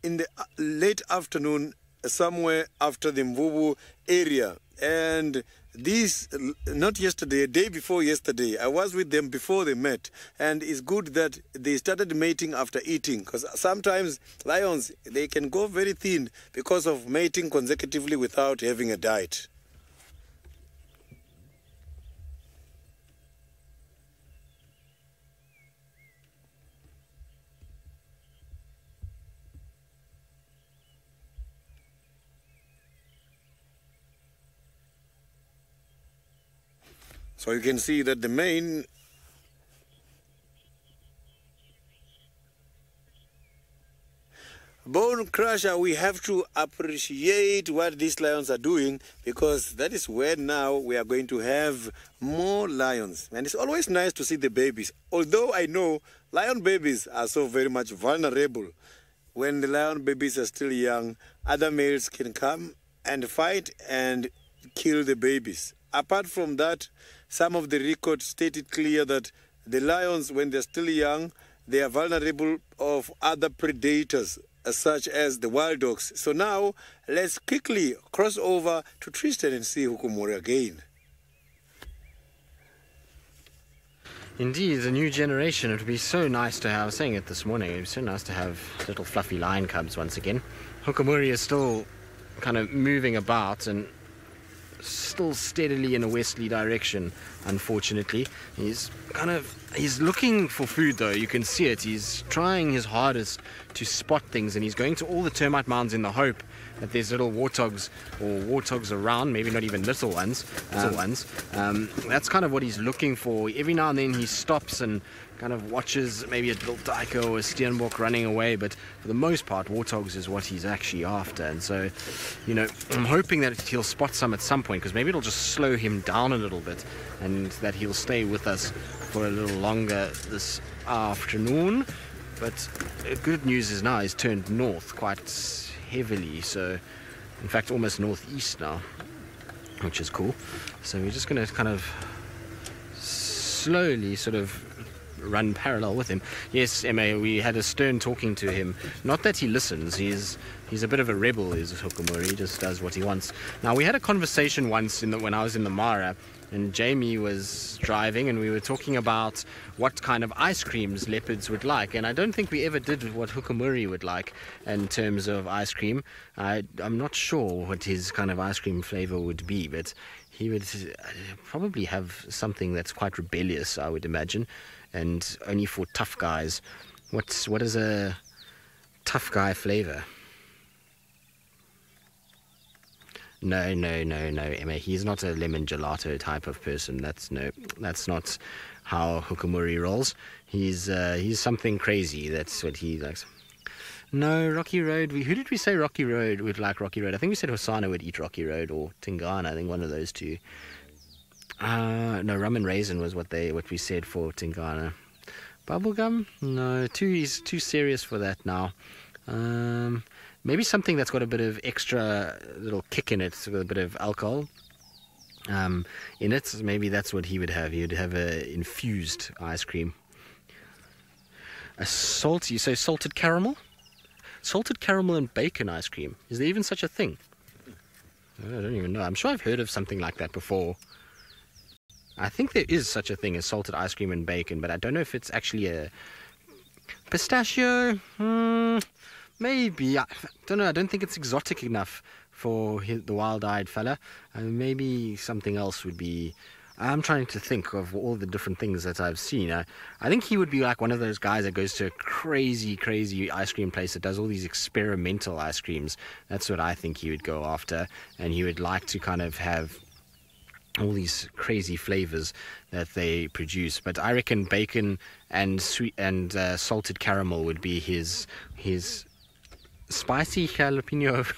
in the late afternoon, somewhere after the Mvubu area. And this, not yesterday, a day before yesterday, I was with them before they met. And it's good that they started mating after eating, because sometimes lions, they can go very thin because of mating consecutively without having a diet. So you can see that the main bone crusher, we have to appreciate what these lions are doing, because that is where now we are going to have more lions. And it's always nice to see the babies. Although I know lion babies are so very much vulnerable. When the lion babies are still young, other males can come and fight and kill the babies. Apart from that, some of the records stated clear that the lions, when they're still young, they are vulnerable of other predators. such as the wild dogs. So now let's quickly cross over to Tristan and see Hukumuri again. Indeed, the new generation. It would be so nice to have, I was saying it this morning, it would be so nice to have little fluffy lion cubs once again. Hukumuri is still kind of moving about and still steadily in a westerly direction, unfortunately. He's looking for food though, you can see it. He's trying his hardest to spot things, and he's going to all the termite mounds in the hope that there's little warthogs around, maybe not even little ones. That's kind of what he's looking for. Every now and then he stops and kind of watches maybe a little duiker or a steenbok running away, but for the most part warthogs is what he's actually after. And so, you know, I'm hoping that he'll spot some at some point, because maybe it'll just slow him down a little bit and that he'll stay with us for a little longer this afternoon. But good news is now he's turned north quite heavily, so in fact almost northeast now, which is cool. So we're just going to kind of slowly sort of run parallel with him. Yes, Emma, we had a stern talking to him. Not that he listens, he's a bit of a rebel, is Hukumuri. He just does what he wants. Now, we had a conversation once when I was in the Mara, and Jamie was driving, and we were talking about what kind of ice creams leopards would like, and I don't think we ever did what Hukumuri would like in terms of ice cream. I'm not sure what his kind of ice cream flavor would be, but he would probably have something that's quite rebellious, I would imagine, and only for tough guys. What is a tough guy flavor? No, Emma. He's not a lemon gelato type of person. That's not how Hukumuri rolls. He's something crazy. That's what he likes. No, Rocky Road. Who did we say Rocky Road would like Rocky Road? I think we said Hosana would eat Rocky Road, or Tingana. I think one of those two. No, rum and raisin was what we said for Tingana. Bubblegum? No, he's too serious for that now. Maybe something that's got a bit of extra little kick in it, with a bit of alcohol in it. Maybe that's what he would have. He would have a infused ice cream. You say salted caramel? Salted caramel and bacon ice cream. Is there even such a thing? I don't even know. I'm sure I've heard of something like that before. I think there is such a thing as salted ice cream and bacon, but I don't know if it's actually a pistachio. Maybe. I don't know. I don't think it's exotic enough for the wild-eyed fella. Maybe something else would be... I'm trying to think of all the different things that I've seen. I think he would be like one of those guys that goes to a crazy ice cream place that does all these experimental ice creams. That's what I think he would go after. And he would like to kind of have all these crazy flavors that they produce. But I reckon bacon and sweet and salted caramel would be his spicy jalapeno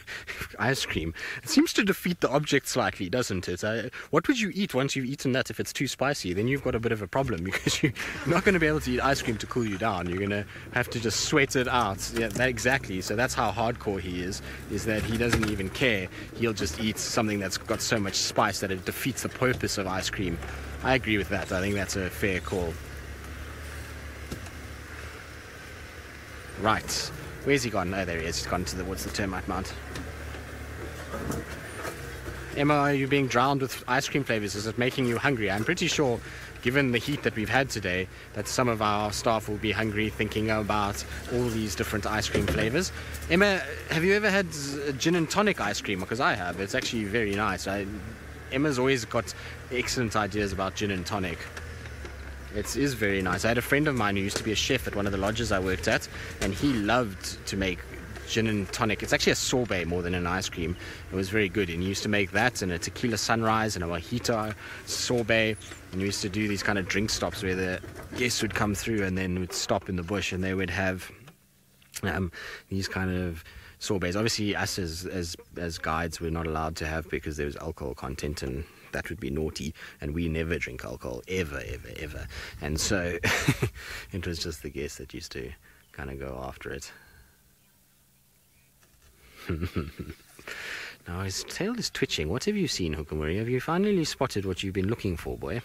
ice cream. It seems to defeat the object slightly, doesn't it? What would you eat once you've eaten that if it's too spicy? Then you've got a bit of a problem, because you're not going to be able to eat ice cream to cool you down. You're going to have to just sweat it out. Yeah, exactly. So that's how hardcore he is that he doesn't even care. He'll just eat something that's got so much spice that it defeats the purpose of ice cream. I agree with that. I think that's a fair call. Right. Where's he gone? Oh, there he is. He's gone towards the termite mount. Emma, are you being drowned with ice cream flavors? Is it making you hungry? I'm pretty sure, given the heat that we've had today, that some of our staff will be hungry thinking about all these different ice cream flavors. Emma, have you ever had gin and tonic ice cream? Because I have. It's actually very nice. Emma's always got excellent ideas about gin and tonic. It is very nice. I had a friend of mine who used to be a chef at one of the lodges I worked at, and he loved to make gin and tonic. It's actually a sorbet more than an ice cream. It was very good, and he used to make that and a tequila sunrise and a mojito sorbet, and we used to do these kind of drink stops where the guests would come through and then would stop in the bush, and they would have these kind of sorbets. Obviously us as guides were not allowed to have, because there was alcohol content, and that would be naughty, and we never drink alcohol, ever. And so it was just the guests that used to kind of go after it. Now his tail is twitching. What have you seen, Hukumuri? Have you finally spotted what you've been looking for, boy?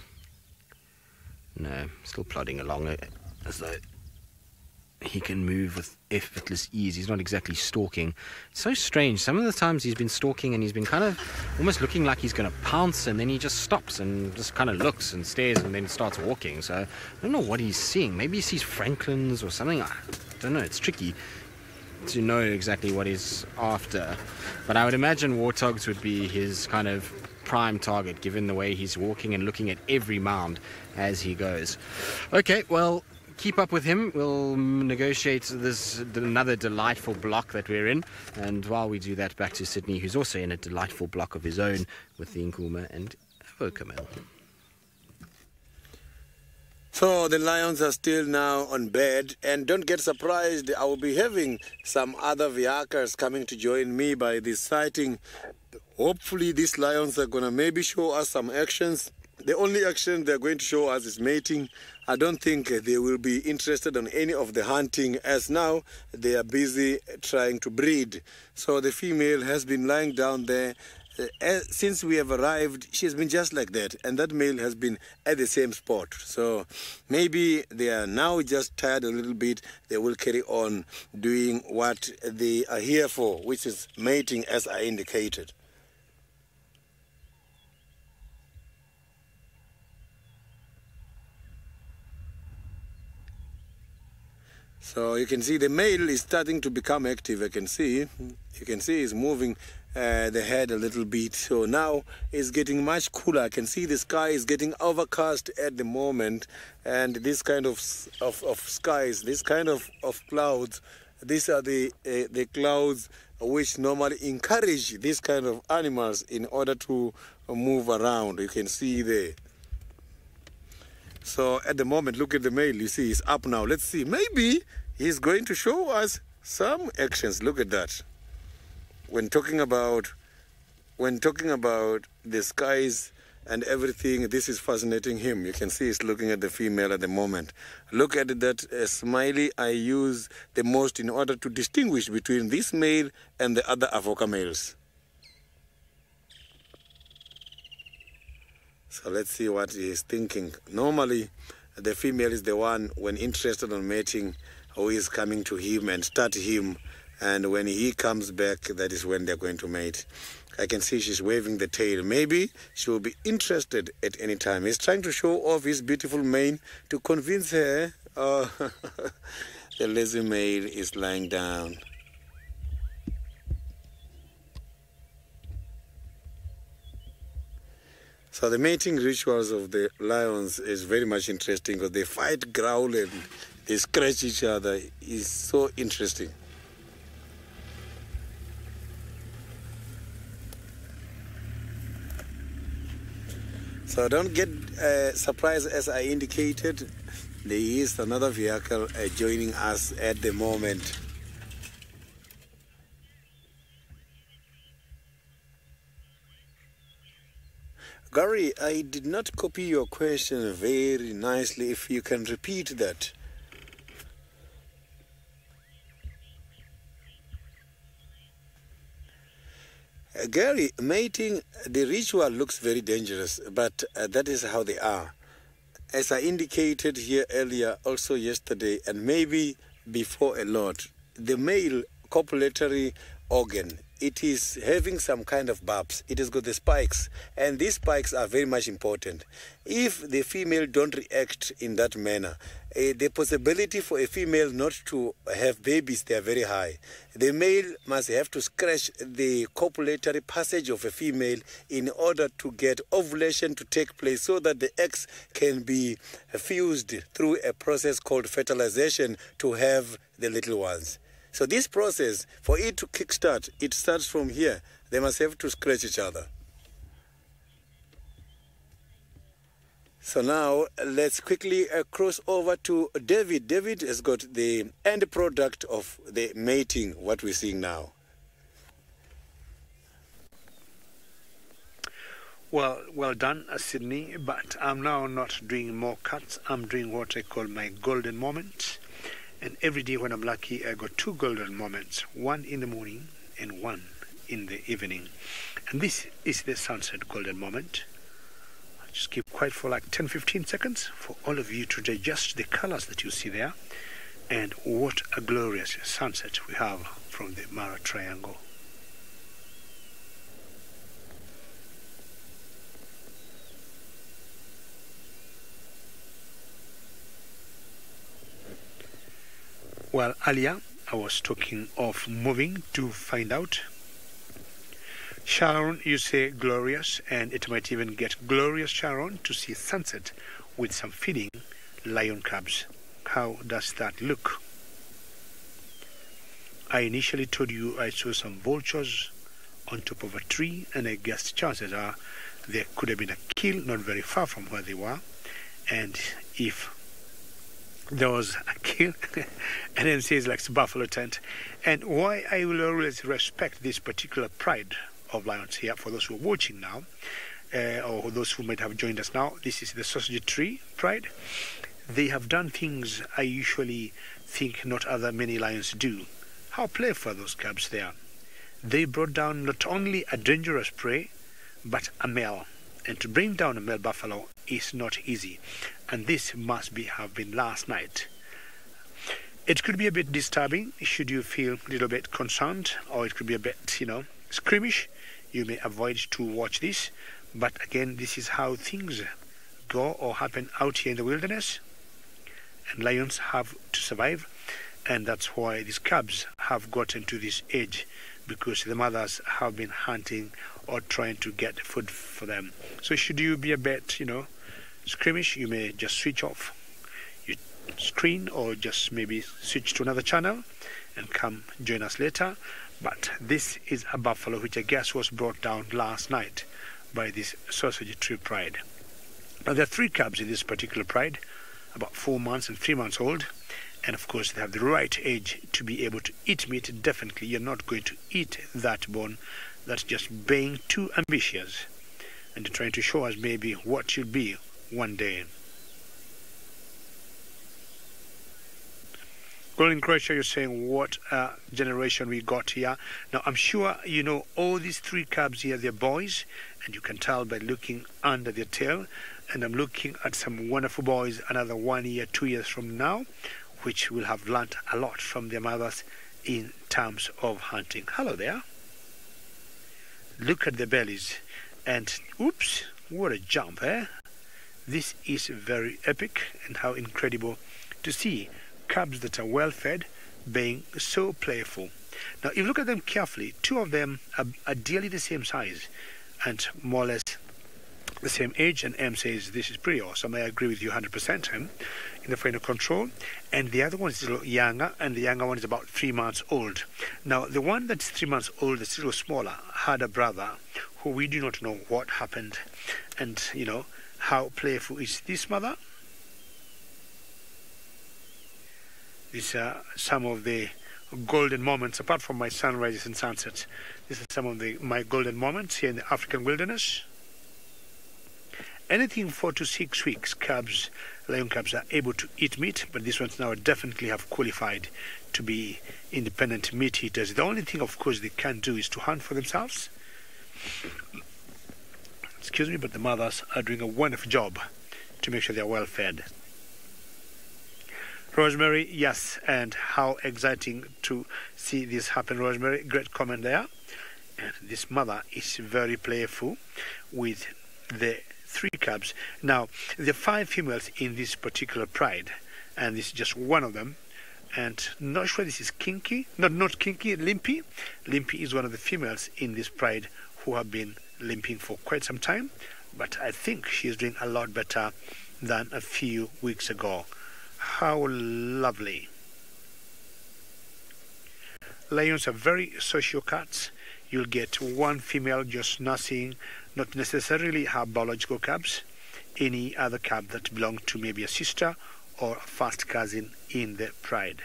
No, still plodding along as though he can move with effortless ease. He's not exactly stalking. It's so strange. Some of the times he's been stalking and he's been kind of almost looking like he's going to pounce, and then he just stops and just kind of looks and stares and then starts walking. So I don't know what he's seeing. Maybe he sees francolins or something. I don't know. It's tricky to know exactly what he's after. But I would imagine warthogs would be his kind of prime target, given the way he's walking and looking at every mound as he goes. Okay, well, keep up with him. We'll negotiate another delightful block that we're in, and while we do that, back to Sydney, who's also in a delightful block of his own with the Nkuma and Vokamel. So the lions are still now on bed, and don't get surprised, I will be having some other vehicles coming to join me by this sighting. Hopefully these lions are going to maybe show us some actions. The only action they're going to show us is mating. I don't think they will be interested in any of the hunting, as now they are busy trying to breed. So the female has been lying down there. Since we have arrived, she's been just like that, and that male has been at the same spot. So maybe they are now just tired a little bit. They will carry on doing what they are here for, which is mating, as I indicated. So you can see the male is starting to become active. You can see he's moving the head a little bit. So now it's getting much cooler. I can see the sky is getting overcast at the moment, and this kind of skies, this kind of clouds, these are the clouds which normally encourage these kind of animals in order to move around. You can see there. So at the moment, look at the male. You see he's up now. Let's see. Maybe he's going to show us some actions. Look at that. When talking about the skies and everything, this is fascinating him. You can see he's looking at the female at the moment. Look at that smiley I use the most in order to distinguish between this male and the other Avoca males. So let's see what he is thinking. Normally, the female is the one, when interested in mating, who is coming to him and start him. And when he comes back, that is when they're going to mate. I can see she's waving the tail. Maybe she will be interested at any time. He's trying to show off his beautiful mane to convince her. Oh, the lazy male is lying down. So the mating rituals of the lions is very much interesting, because they fight, growl, and they scratch each other. It's so interesting. So don't get surprised, as I indicated, there is another vehicle joining us at the moment. Gary, I did not copy your question very nicely. If you can repeat that. Gary, mating, the ritual looks very dangerous, but that is how they are. As I indicated here earlier, also yesterday, and maybe before a lot, the male copulatory organ, it is having some kind of bulbs. It has got the spikes, and these spikes are very much important. If the female don't react in that manner, the possibility for a female not to have babies, they are very high. The male must have to scratch the copulatory passage of a female in order to get ovulation to take place, so that the eggs can be fused through a process called fertilization to have the little ones. So this process, for it to kickstart, it starts from here. They must have to scratch each other. So now let's quickly cross over to David. David has got the end product of the mating, what we're seeing now. Well done, Sydney, but I'm now not doing more cuts. I'm doing what I call my golden moment. And every day when I'm lucky, I got two golden moments, one in the morning and one in the evening. And this is the sunset golden moment. I'll just keep quiet for like 10-15 seconds for all of you to digest the colors that you see there. And what a glorious sunset we have from the Mara Triangle. Well, earlier I was talking of moving to find out. Sharon, you say glorious, and it might even get glorious, Sharon, to see sunset with some feeding lion cubs. How does that look? I initially told you I saw some vultures on top of a tree, and I guessed chances are there could have been a kill not very far from where they were. And if there was a kill, and then says like buffalo tent. And why I will always respect this particular pride of lions here, for those who are watching now, or those who might have joined us now, this is the sausage tree pride. They have done things I usually think not other many lions do. How playful those cubs they are. They brought down not only a dangerous prey, but a male. And to bring down a male buffalo is not easy. And this must have been last night. It could be a bit disturbing should you feel a little bit concerned, or it could be a bit, squeamish. You may avoid to watch this. But again, this is how things go or happen out here in the wilderness. And lions have to survive. And that's why these cubs have gotten to this age, because the mothers have been hunting or trying to get food for them. So should you be a bit, squeamish, you may just switch off your screen or just maybe switch to another channel and come join us later. But this is a buffalo which I guess was brought down last night by this sausage tree pride. Now there are 3 cubs in this particular pride, about 4 months and 3 months old. And of course they have the right age to be able to eat meat. Definitely you're not going to eat that bone. That's just being too ambitious and trying to show us maybe what you'll be one day. Golden Croatia, you're saying what generation we got here. Now I'm sure you know all these 3 cubs here, they're boys, and you can tell by looking under their tail. And I'm looking at some wonderful boys another 1 year, 2 years from now, which will have learnt a lot from their mothers in terms of hunting. Hello there. Look at the bellies. And oops, what a jump, eh? This is very epic, and how incredible to see cubs that are well fed being so playful. Now if you look at them carefully, 2 of them are ideally the same size and more or less the same age, and M says this is pretty awesome. I agree with you 100%, in the final control. And the other one is a little younger, and the younger one is about 3 months old. Now the one that's 3 months old, that's a little smaller, had a brother who we do not know what happened. And how playful is this mother? These are some of the golden moments, apart from my sunrises and sunsets. These are some of my golden moments here in the African wilderness. Anything 4 to 6 weeks, lion cubs are able to eat meat, but these ones now definitely have qualified to be independent meat eaters. The only thing, of course, they can do is to hunt for themselves. Excuse me, but the mothers are doing a wonderful job to make sure they are well fed. Rosemary, yes, and how exciting to see this happen, Rosemary. Great comment there. And this mother is very playful with the 3 cubs. Now, there are 5 females in this particular pride, and this is just one of them. And not sure this is Kinky, not Kinky, Limpy. Limpy is one of the females in this pride who have been limping for quite some time, but I think she is doing a lot better than a few weeks ago. How lovely. Lions are very social cats. You'll get 1 female just nursing, not necessarily her biological cubs, any other cub that belong to maybe a sister or a first cousin in the pride.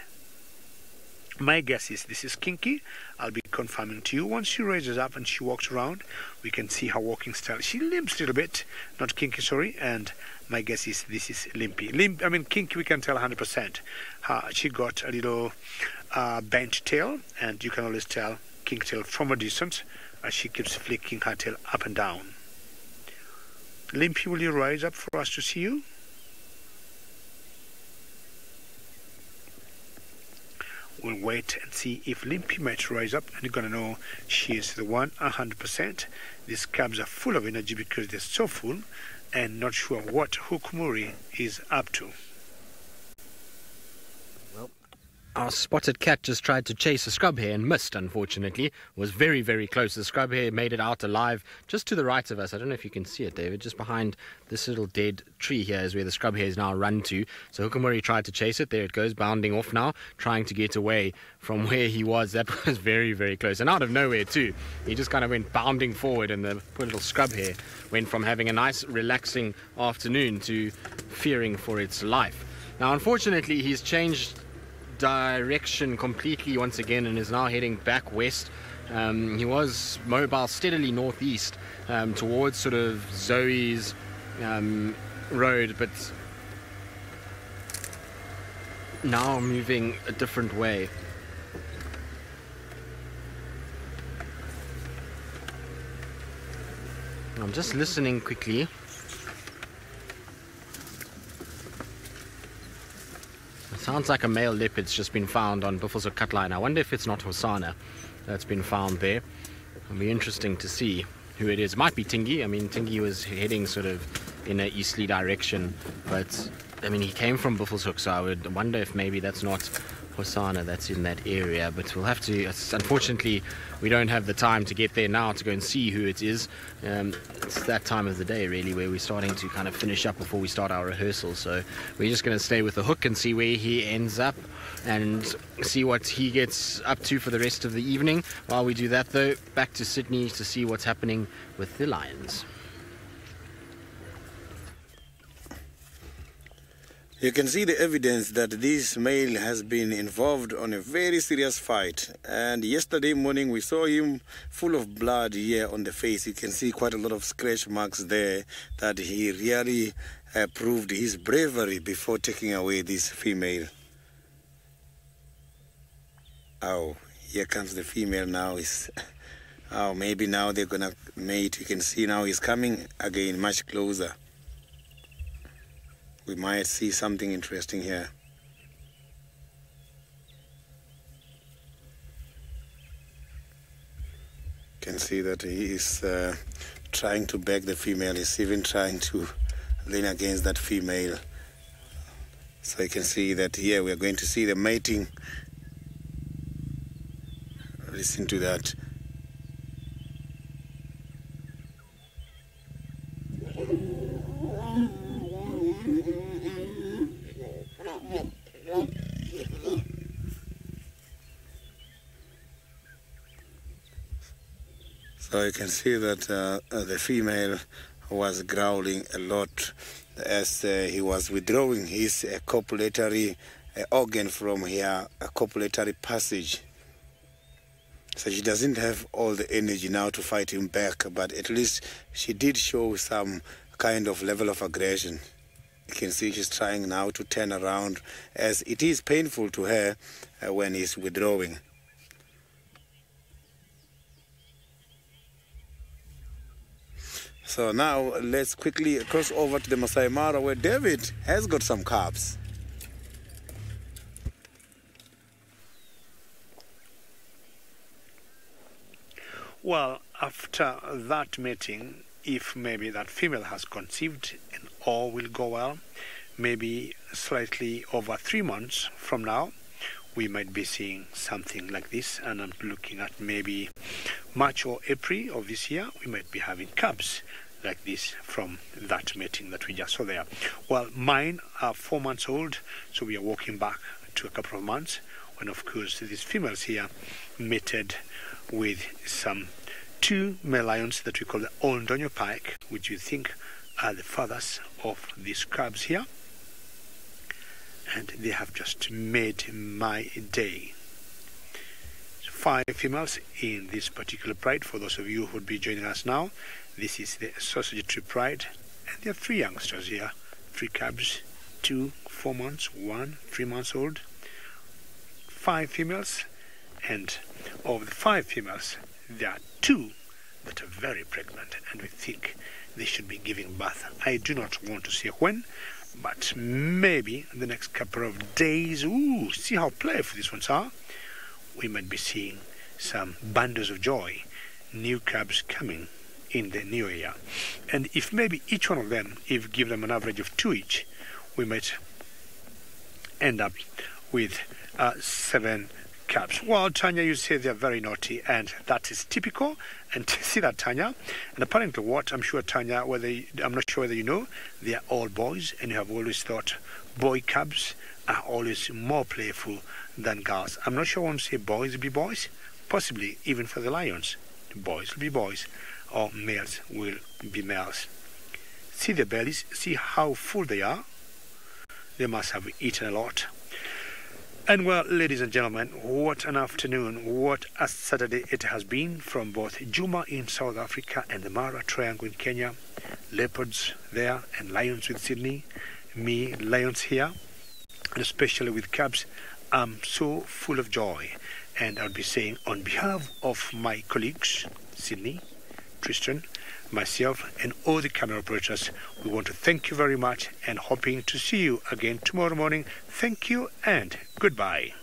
My guess is this is Kinky. I'll be confirming to you. Once she raises up and she walks around, we can see her walking style. She limps a little bit, not Kinky, sorry, and my guess is this is Limpy. Kinky we can tell 100%. She got a little bent tail, and you can always tell Kinky tail from a distance as she keeps flicking her tail up and down. Limpy, will you rise up for us to see you? We'll wait and see if Limpy might rise up, and you're going to know she is the one 100%. These cubs are full of energy because they're so full and not sure what Hukumuri is up to. Our spotted cat just tried to chase a scrub hare and missed, unfortunately. Was very, very close. The scrub hare made it out alive just to the right of us. I don't know if you can see it, David. Just behind this little dead tree here is where the scrub hare is now run to. So Hukumuri tried to chase it. There it goes, bounding off now, trying to get away from where he was. That was very, very close. And out of nowhere, too. He just kind of went bounding forward, and the poor little scrub hare went from having a nice, relaxing afternoon to fearing for its life. Now, unfortunately, he's changed direction completely once again and is now heading back west. He was mobile steadily northeast towards sort of Zoe's road, but now moving a different way. I'm just listening quickly. Sounds like a male leopard's just been found on Buffelshoek Cutline. I wonder if it's not Hosanna that's been found there. It'll be interesting to see who it is. It might be Tingy. I mean, Tingy was heading sort of in an easterly direction, but I mean, he came from Buffelshoek, so I would wonder if maybe that's not Hosanna that's in that area. But we'll have to, unfortunately, we don't have the time to get there now to go and see who it is. It's that time of the day, really, where we're starting to kind of finish up before we start our rehearsal. So we're just going to stay with the hook and see where he ends up and see what he gets up to for the rest of the evening. While we do that, though, back to Sydney to see what's happening with the lions. You can see the evidence that this male has been involved on a very serious fight. And yesterday morning we saw him full of blood here on the face. You can see quite a lot of scratch marks there, that he really proved his bravery before taking away this female. Oh, here comes the female now. Oh, maybe now they're gonna mate. You can see now he's coming again much closer. We might see something interesting here. You can see that he is trying to beg the female. He's even trying to lean against that female. So you can see that here we are going to see the mating. Listen to that. So you can see that the female was growling a lot as he was withdrawing his copulatory organ from here, a copulatory passage. So she doesn't have all the energy now to fight him back, but at least she did show some kind of level of aggression. You can see she's trying now to turn around, as it is painful to her when he's withdrawing. So now let's quickly cross over to the Masai Mara, where David has got some cubs. Well, after that mating, if maybe that female has conceived and all will go well, maybe slightly over 3 months from now, we might be seeing something like this. And I'm looking at maybe March or April of this year, we might be having cubs like this from that mating that we just saw there. Well, mine are 4 months old, so we are walking back to a couple of months when, of course, these females here mated with some 2 male lions that we call the Ondonyo pike, which we think are the fathers of these cubs here. And they have just made my day. 5 females in this particular pride. For those of you who would be joining us now, this is the Sausage Tree Pride, and there are 3 youngsters here, 3 cubs, 2 4 months, 1 3 months old, 5 females, and of the 5 females, there are 2 that are very pregnant, and we think they should be giving birth. I do not want to say when, but maybe in the next couple of days. Ooh, see how playful these ones are. we might be seeing some bundles of joy, new cubs coming in the new year. And if maybe each one of them, if we give them an average of 2 each, we might end up with 7 cubs. Well, Tanya, you say they're very naughty, and that is typical. And see that, Tanya? And apparently what, I'm sure, Tanya, I'm not sure whether you know, they are all boys, and you have always thought boy cubs are always more playful than girls. I'm not sure I want to say boys will be boys, possibly even for the lions. Boys will be boys, or males will be males. See their bellies, see how full they are. They must have eaten a lot. And well, ladies and gentlemen, what an afternoon, what a Saturday it has been from both Juma in South Africa and the Mara Triangle in Kenya. Leopards there and lions with Sydney. Me, lions here, and especially with cubs. I'm so full of joy. And I'll be saying on behalf of my colleagues, Sydney, Tristan, myself, and all the camera operators, we want to thank you very much and hoping to see you again tomorrow morning. Thank you and goodbye.